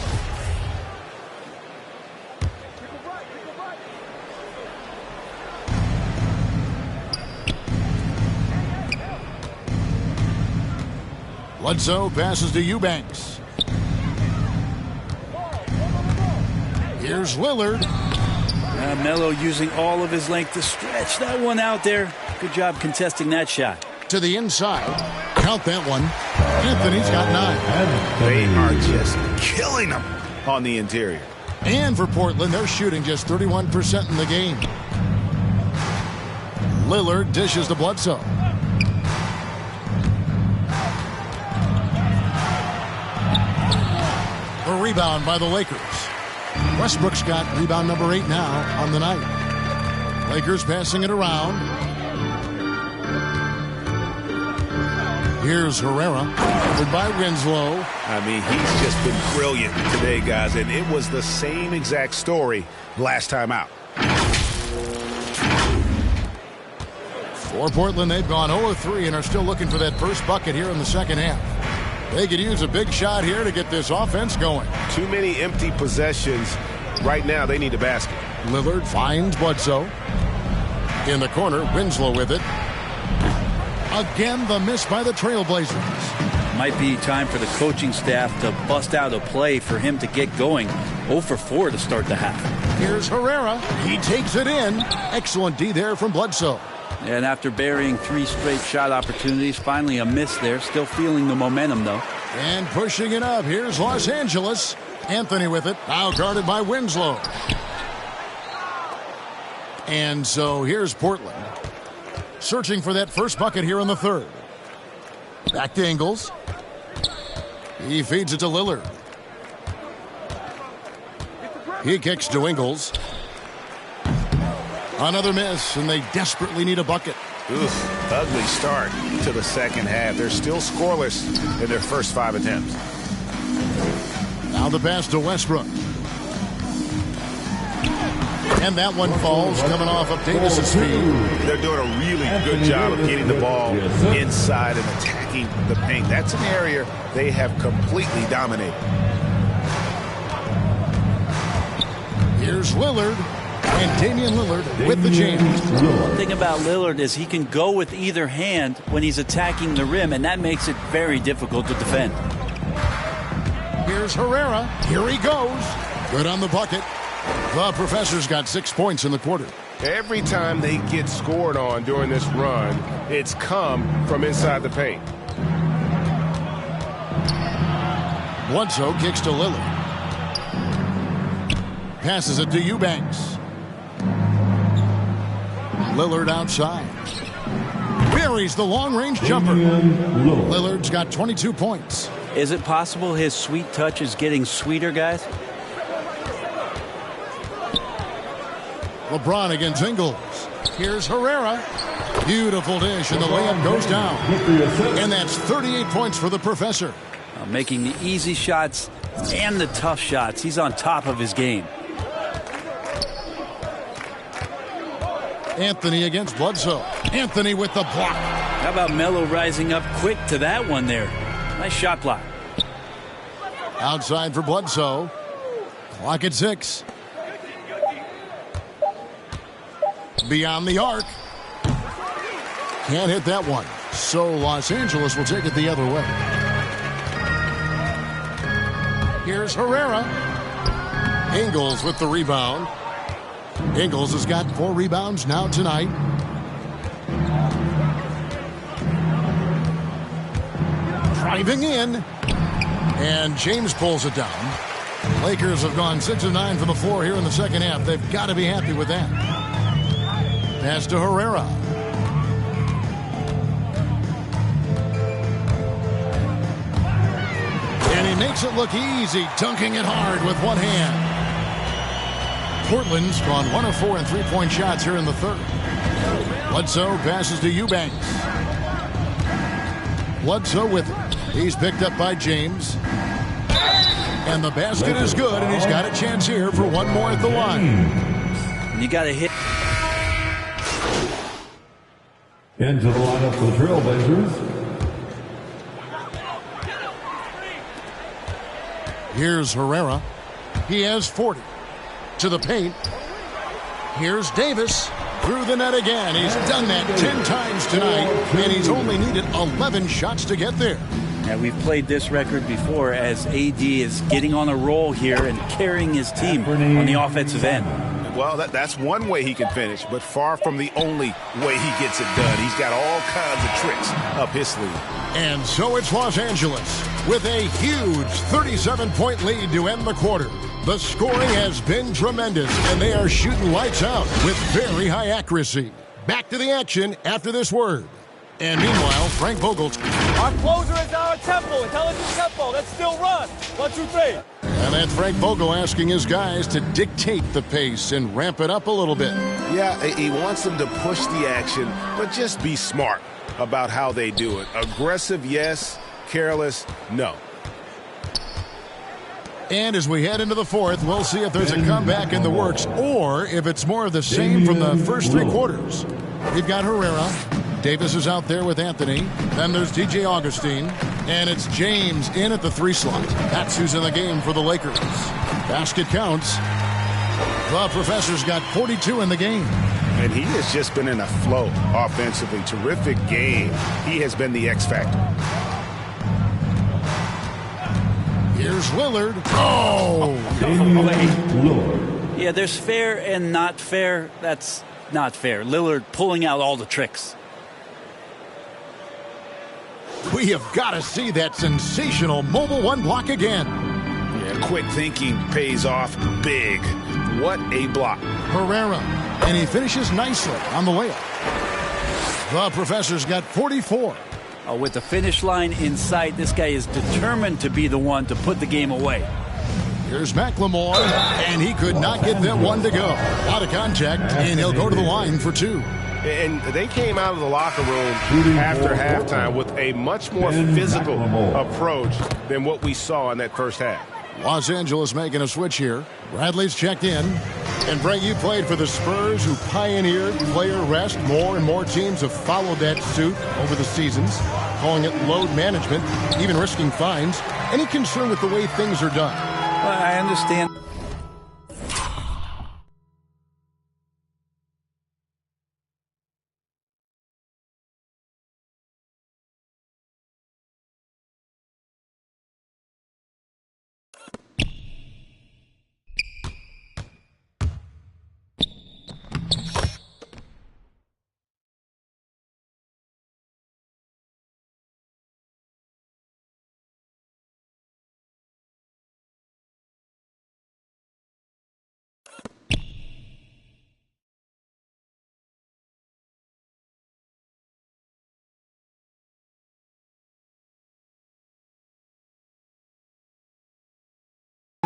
[SPEAKER 1] Bledsoe passes to Eubanks. Here's Lillard.
[SPEAKER 18] Melo using all of his length to stretch that one out there. Good job contesting that shot.
[SPEAKER 1] To the inside. Count that one. Anthony's got 9.
[SPEAKER 17] They are just killing them on the interior.
[SPEAKER 1] And for Portland, they're shooting just 31% in the game. Lillard dishes to Bledsoe. rebound by the Lakers. Westbrook's got rebound number 8 now on the night. Lakers passing it around. Here's Herrera, covered by Winslow.
[SPEAKER 4] I mean, he's just been brilliant today, guys, and it was the same exact story last time out.
[SPEAKER 1] For Portland, they've gone 0-3 and are still looking for that first bucket here in the second half. They could use a big shot here to get this offense going.
[SPEAKER 4] Too many empty possessions. Right now, they need a basket.
[SPEAKER 1] Lillard finds Bledsoe. In the corner, Winslow with it. Again, the miss by the Trailblazers.
[SPEAKER 18] Might be time for the coaching staff to bust out a play for him to get going. 0 for 4 to start the half.
[SPEAKER 1] Here's Herrera. He takes it in. Excellent D there from Bledsoe.
[SPEAKER 18] And after burying 3 straight shot opportunities, finally a miss there. Still feeling the momentum, though.
[SPEAKER 1] And pushing it up. Here's Los Angeles. Anthony with it. Now guarded by Winslow. And so here's Portland. Searching for that first bucket here in the third. Back to Ingles. He feeds it to Lillard. He kicks to Ingles. Another miss, and they desperately need a bucket.
[SPEAKER 4] Oof, ugly start to the second half. They're still scoreless in their first 5 attempts.
[SPEAKER 1] Now the pass to Westbrook. And that one falls, coming off of Davis's feet.
[SPEAKER 4] They're doing a really good job of getting the ball inside and attacking the paint. That's an area they have completely dominated.
[SPEAKER 1] Here's Lillard. And Damian Lillard with the jam.
[SPEAKER 18] One thing about Lillard is he can go with either hand when he's attacking the rim, and that makes it very difficult to defend.
[SPEAKER 1] Here's Herrera. Here he goes. Good on the bucket. The Professor's got 6 points in the quarter.
[SPEAKER 17] Every time they get scored on during this run, it's come from inside the paint.
[SPEAKER 1] Bledsoe kicks to Lillard. Passes it to Eubanks. Lillard outside. Buries the long-range jumper. Lillard's got 22 points.
[SPEAKER 18] Is it possible his sweet touch is getting sweeter, guys?
[SPEAKER 1] LeBron against Ingles. Here's Herrera. Beautiful dish, and the layup goes down. And that's 38 points for the Professor.
[SPEAKER 18] Making the easy shots and the tough shots. He's on top of his game.
[SPEAKER 1] Anthony against Bledsoe. Anthony with the block.
[SPEAKER 18] How about Melo rising up quick to that one there? Nice shot block.
[SPEAKER 1] Outside for Bledsoe. Clock at 6. Beyond the arc. Can't hit that one. So Los Angeles will take it the other way. Here's Herrera. Ingles with the rebound. Ingles has got 4 rebounds now tonight. Driving in. And James pulls it down. Lakers have gone 6 of 9 from the floor here in the second half. They've got to be happy with that. Pass to Herrera. And he makes it look easy, dunking it hard with one hand. Portland's gone 1 of 4 in 3-point shots here in the third. Bledsoe passes to Eubanks. Bledsoe with it. He's picked up by James. And the basket is good, and he's got a chance here for one more at the line.
[SPEAKER 18] You got to hit.
[SPEAKER 19] Into the lineup for the Trailblazers.
[SPEAKER 1] Here's Herrera. He has 40. To the paint. Here's Davis. Through the net again. He's done that 10 times tonight, and he's only needed 11 shots to get there.
[SPEAKER 18] Yeah, we've played this record before as AD is getting on a roll here and carrying his team on the offensive end.
[SPEAKER 4] Well, that's one way he can finish, but far from the only way he gets it done. He's got all kinds of tricks up his sleeve.
[SPEAKER 1] And so it's Los Angeles with a huge 37-point lead to end the quarter. The scoring has been tremendous, and they are shooting lights out with very high accuracy. Back to the action after this word. And meanwhile, Frank Vogel's.
[SPEAKER 21] Our closer is our tempo, intelligent tempo. Let's still run. 1, 2, 3.
[SPEAKER 1] And that's Frank Vogel asking his guys to dictate the pace and ramp it up a little bit.
[SPEAKER 17] Yeah, he wants them to push the action, but just be smart about how they do it. Aggressive, yes. Careless, no.
[SPEAKER 1] And as we head into the fourth, we'll see if there's a comeback in the works or if it's more of the same from the first three quarters. We've got Herrera. Davis is out there with Anthony. Then there's DJ Augustine. And it's James in at the 3 slot. That's who's in the game for the Lakers. Basket counts. The Professor's got 42 in the game.
[SPEAKER 17] And he has just been in a flow offensively. Terrific game. He has been the X factor.
[SPEAKER 1] Here's Lillard. Oh!
[SPEAKER 18] Yeah, there's fair and not fair. That's not fair. Lillard pulling out all the tricks.
[SPEAKER 1] We have got to see that sensational mobile one block again.
[SPEAKER 17] Yeah, quick thinking pays off big. What a block.
[SPEAKER 1] Herrera. And he finishes nicely on the layup. The Professor's got 44.
[SPEAKER 18] Oh, with the finish line in sight, this guy is determined to be the one to put the game away.
[SPEAKER 1] Here's McLemore, and he could not get that one to go. Out of contact, and he'll go to the line for 2.
[SPEAKER 17] And they came out of the locker room after halftime with a much more physical approach than what we saw in that first half.
[SPEAKER 1] Los Angeles making a switch here. Bradley's checked in. And Brett, you played for the Spurs, who pioneered player rest. More and more teams have followed that suit over the seasons, calling it load management, even risking fines. Any concern with the way things are done?
[SPEAKER 18] Well, I understand.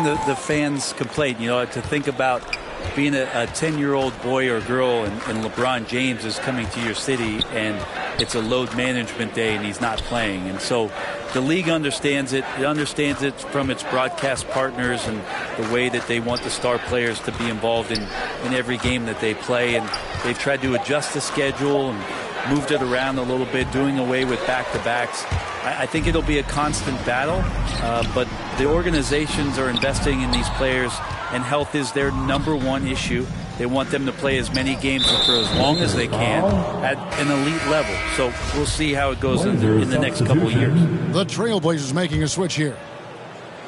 [SPEAKER 18] The fans complain, to think about being a 10-year-old boy or girl and LeBron James is coming to your city and it's a load management day and he's not playing. And so the league understands it. It understands it from its broadcast partners and the way that they want the star players to be involved in every game that they play. And they've tried to adjust the schedule and moved it around a little bit, doing away with back-to-backs. I think it'll be a constant battle, but the organizations are investing in these players, and health is their #1 issue. They want them to play as many games for as long as they can at an elite level. So we'll see how it goes in the next couple of years.
[SPEAKER 1] The Trailblazers making a switch here.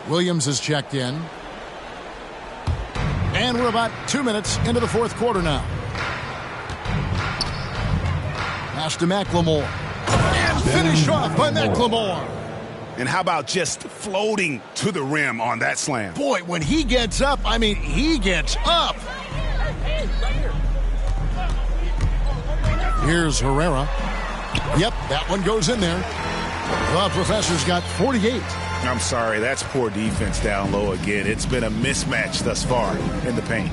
[SPEAKER 1] Williams is checked in. And we're about 2 minutes into the fourth quarter now. Pass to McLemore. And finished off by McLemore.
[SPEAKER 17] And how about just floating to the rim on that slam?
[SPEAKER 1] Boy, when he gets up, he gets up. Here's Herrera. Yep, that one goes in there. The Professor's got 48.
[SPEAKER 17] I'm sorry, that's poor defense down low again. It's been a mismatch thus far in the paint.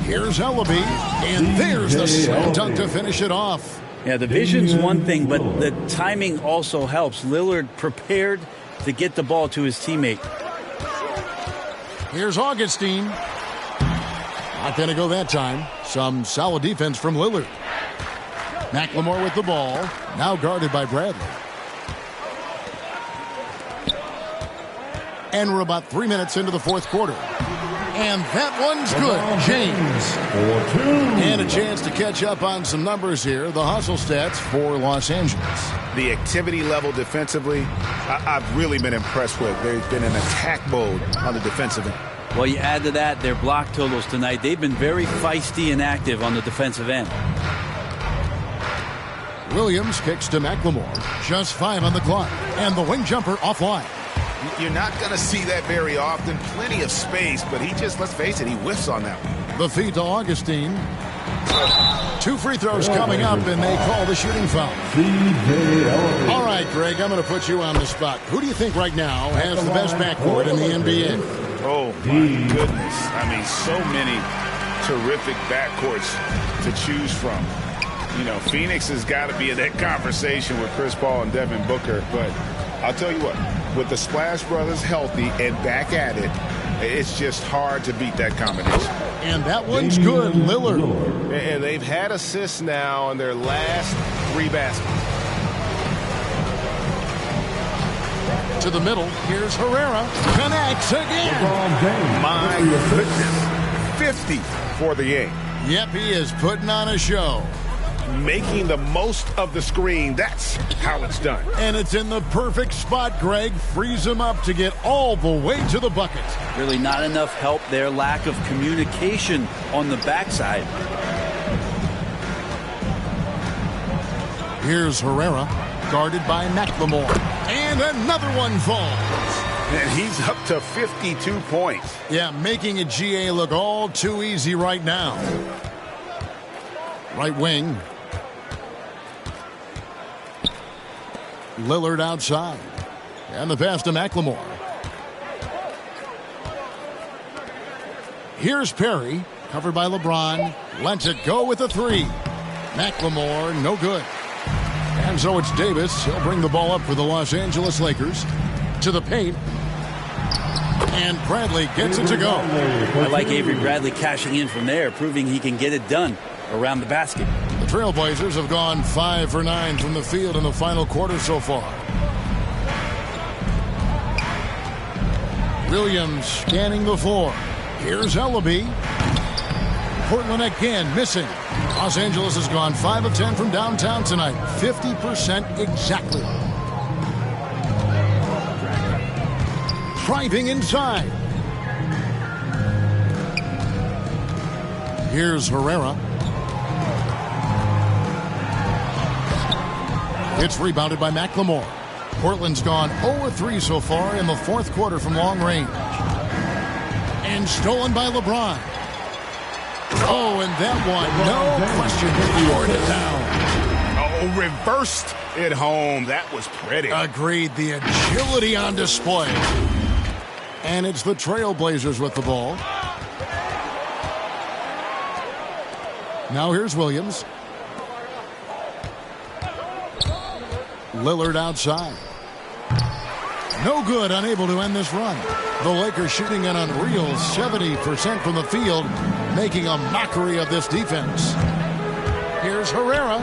[SPEAKER 1] Here's Ellaby, and there's the slam dunk to finish it off.
[SPEAKER 18] Yeah, the vision's one thing, but the timing also helps. Lillard prepared to get the ball to his teammate.
[SPEAKER 1] Here's Augustine. Not going to go that time. Some solid defense from Lillard. McLemore with the ball. Now guarded by Bradley. And we're about 3 minutes into the fourth quarter. And that one's good. James. And a chance to catch up on some numbers here. The hustle stats for Los Angeles.
[SPEAKER 17] The activity level defensively, I've really been impressed with. They've been in attack mode on the defensive end.
[SPEAKER 18] Well, you add to that their block totals tonight. They've been very feisty and active on the defensive end.
[SPEAKER 1] Williams kicks to McLemore. Just 5 on the clock. And the wing jumper offline.
[SPEAKER 17] You're not going to see that very often. Plenty of space, but he just, let's face it, he whiffs on that one.
[SPEAKER 1] The feed to Augustine. 2 free throws coming up, and they call the shooting foul. All right, Greg, I'm going to put you on the spot. Who do you think right now has the best backcourt in the NBA?
[SPEAKER 17] Oh, my goodness. I mean, so many terrific backcourts to choose from. You know, Phoenix has got to be in that conversation with Chris Paul and Devin Booker. But I'll tell you what, with the Splash Brothers healthy and back at it, it's just hard to beat that combination.
[SPEAKER 1] And that one's good, Lillard.
[SPEAKER 4] And they've had assists now on their last 3 baskets.
[SPEAKER 1] To the middle, here's Herrera. Connects again.
[SPEAKER 17] My goodness. 50 for the game.
[SPEAKER 1] Yep, he is putting on a show.
[SPEAKER 17] Making the most of the screen. That's how it's done.
[SPEAKER 1] And it's in the perfect spot, Greg. Frees him up to get all the way to the bucket.
[SPEAKER 18] Really not enough help there. Lack of communication on the backside.
[SPEAKER 1] Here's Herrera, guarded by McLemore. And another one falls.
[SPEAKER 17] And he's up to 52 points.
[SPEAKER 1] Yeah, making a GA look all too easy right now. Right wing. Lillard outside. And the pass to McLemore. Here's Perry, covered by LeBron. Lets it go with a 3. McLemore, no good. And so it's Davis. He'll bring the ball up for the Los Angeles Lakers. To the paint. And Bradley gets it to go.
[SPEAKER 18] I like Avery Bradley cashing in from there, proving he can get it done around the basket.
[SPEAKER 1] The Trailblazers have gone 5 for 9 from the field in the final quarter so far. Williams scanning the floor. Here's Ellaby. Portland again missing. Los Angeles has gone 5 of 10 from downtown tonight. 50% exactly. Driving inside. Here's Herrera. It's rebounded by McLemore. Portland's gone 0-3 so far in the fourth quarter from long range. And stolen by LeBron. Oh, and that one, no question, poured it down.
[SPEAKER 17] Oh, reversed it home. That was pretty.
[SPEAKER 1] Agreed. The agility on display. And it's the Trailblazers with the ball. Now here's Williams. Lillard outside. No good, unable to end this run. The Lakers shooting an unreal 70% from the field, making a mockery of this defense. Here's Herrera.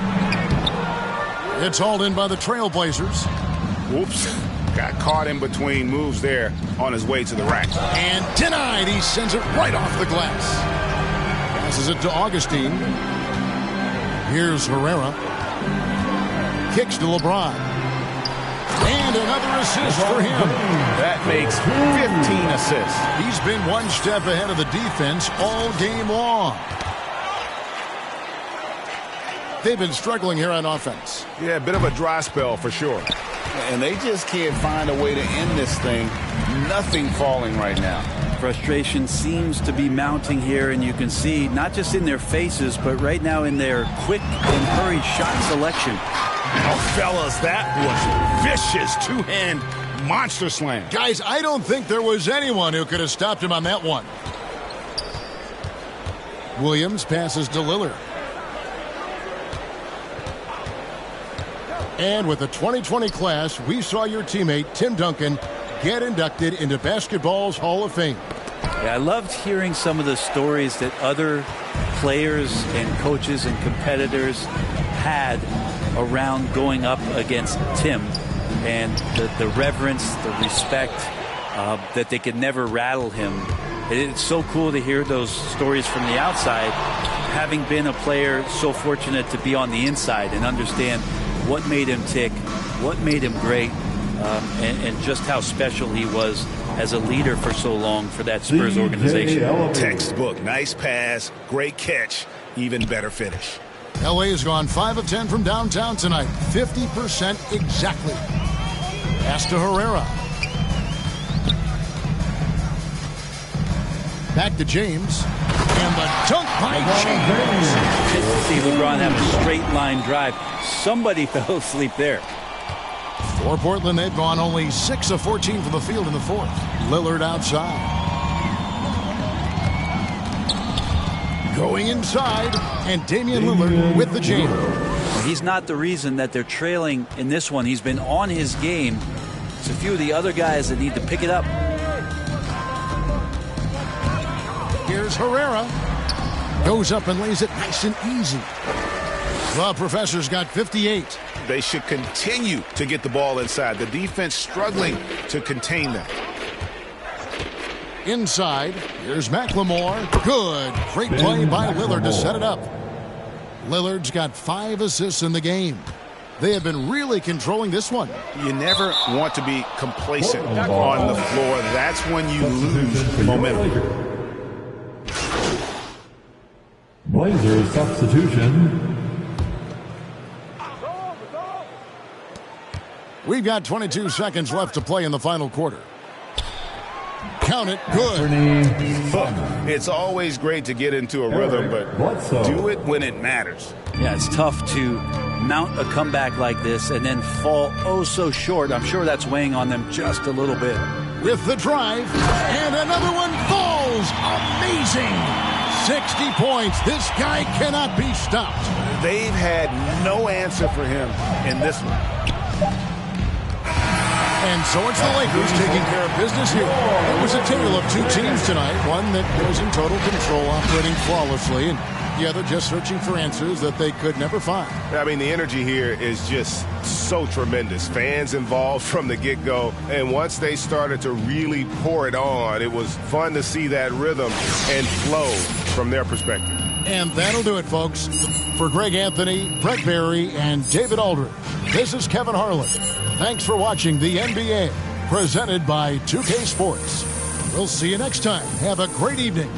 [SPEAKER 1] It's hauled in by the Trailblazers.
[SPEAKER 17] Whoops. Got caught in between moves there on his way to the rack.
[SPEAKER 1] And denied. He sends it right off the glass. Passes it to Augustine. Here's Herrera. Kicks to LeBron. And another assist for him.
[SPEAKER 17] That makes 15 assists.
[SPEAKER 1] He's been one step ahead of the defense all game long. They've been struggling here on offense.
[SPEAKER 17] Yeah, a bit of a dry spell for sure. And they just can't find a way to end this thing. Nothing falling right now.
[SPEAKER 18] Frustration seems to be mounting here, and you can see not just in their faces, but right now in their quick and hurried shot selection.
[SPEAKER 17] Oh, fellas, that was vicious two-hand monster slam.
[SPEAKER 1] Guys, I don't think there was anyone who could have stopped him on that one. Williams passes to Lillard. And with the 2020 class, we saw your teammate, Tim Duncan, get inducted into basketball's Hall of Fame.
[SPEAKER 18] Yeah, I loved hearing some of the stories that other players and coaches and competitors had around going up against Tim, and the reverence, the respect, that they could never rattle him. It's so cool to hear those stories from the outside, having been a player so fortunate to be on the inside and understand what made him tick, what made him great, and just how special he was as a leader for so long for that Spurs organization.
[SPEAKER 17] Textbook. Nice pass, great catch, even better finish.
[SPEAKER 1] LA has gone 5 of 10 from downtown tonight. 50% exactly. Pass to Herrera. Back to James. And the dunk by James.
[SPEAKER 18] Just to see LeBron have a straight line drive. Somebody fell asleep there.
[SPEAKER 1] For Portland, they've gone only 6 of 14 from the field in the fourth. Lillard outside. Going inside, and Damian Lillard with the jam.
[SPEAKER 18] He's not the reason that they're trailing in this one. He's been on his game. It's a few of the other guys that need to pick it up.
[SPEAKER 1] Here's Herrera. Goes up and lays it nice and easy. The Professor's got 58.
[SPEAKER 17] They should continue to get the ball inside. The defense struggling to contain them.
[SPEAKER 1] Inside, here's McLemore. Good. Great play by Lillard to set it up. Lillard's got 5 assists in the game. They have been really controlling this one.
[SPEAKER 17] You never want to be complacent on the floor. That's when you lose momentum.
[SPEAKER 19] Blazers substitution.
[SPEAKER 1] We've got 22 seconds left to play in the final quarter. Count it. Good.
[SPEAKER 17] It's always great to get into a rhythm, but do it when it matters.
[SPEAKER 18] Yeah, it's tough to mount a comeback like this and then fall oh so short. I'm sure that's weighing on them just a little bit.
[SPEAKER 1] With the drive, and another one falls. Amazing. 60 points. This guy cannot be stopped.
[SPEAKER 17] They've had no answer for him in this one.
[SPEAKER 1] And so it's the Lakers taking care of business here. It was a tale of two teams tonight. One that was in total control, operating flawlessly, and the other just searching for answers that they could never find.
[SPEAKER 17] I mean, the energy here is just so tremendous. Fans involved from the get-go. And once they started to really pour it on, it was fun to see that rhythm and flow from their perspective.
[SPEAKER 1] And that'll do it, folks. For Greg Anthony, Brett Berry, and David Aldridge, this is Kevin Harlan. Thanks for watching the NBA, presented by 2K Sports. We'll see you next time. Have a great evening.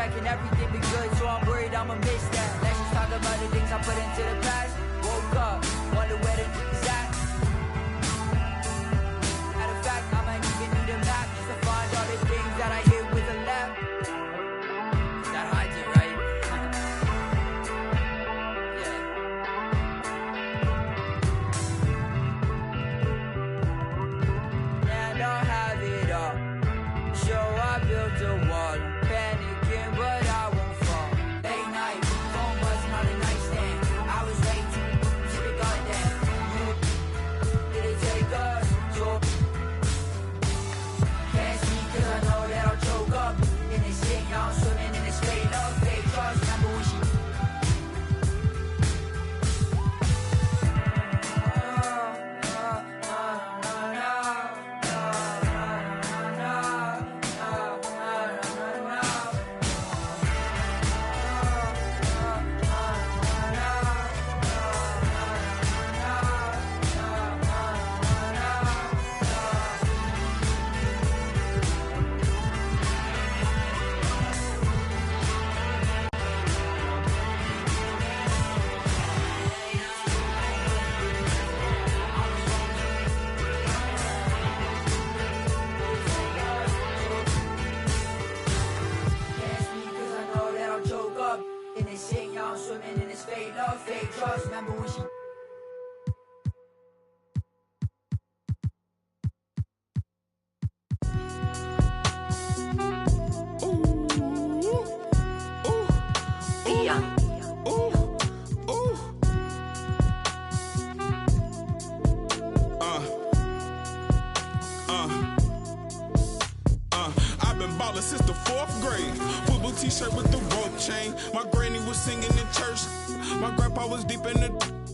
[SPEAKER 11] And everything be good, so I'm worried I'ma miss that. Let's just talk about the things I put into the past. Woke up, wonder where the is at. Matter of fact, I might even need a map just to find all the things that I hit with a left. That hides it, right? Yeah. And I have it all. So I built a wall. Panicking, but I won't fall. Late night, phone buzzing on the nightstand. I was way too big on that. Did it take us? So can't speak 'cause I know that I'll choke up in this shit. Y'all swimming in this fake love, fake trust. Remember when she swimming in this fake love, fake trust. Remember when she
[SPEAKER 8] Yeah.
[SPEAKER 21] granny was singing in church. My grandpa was deep in the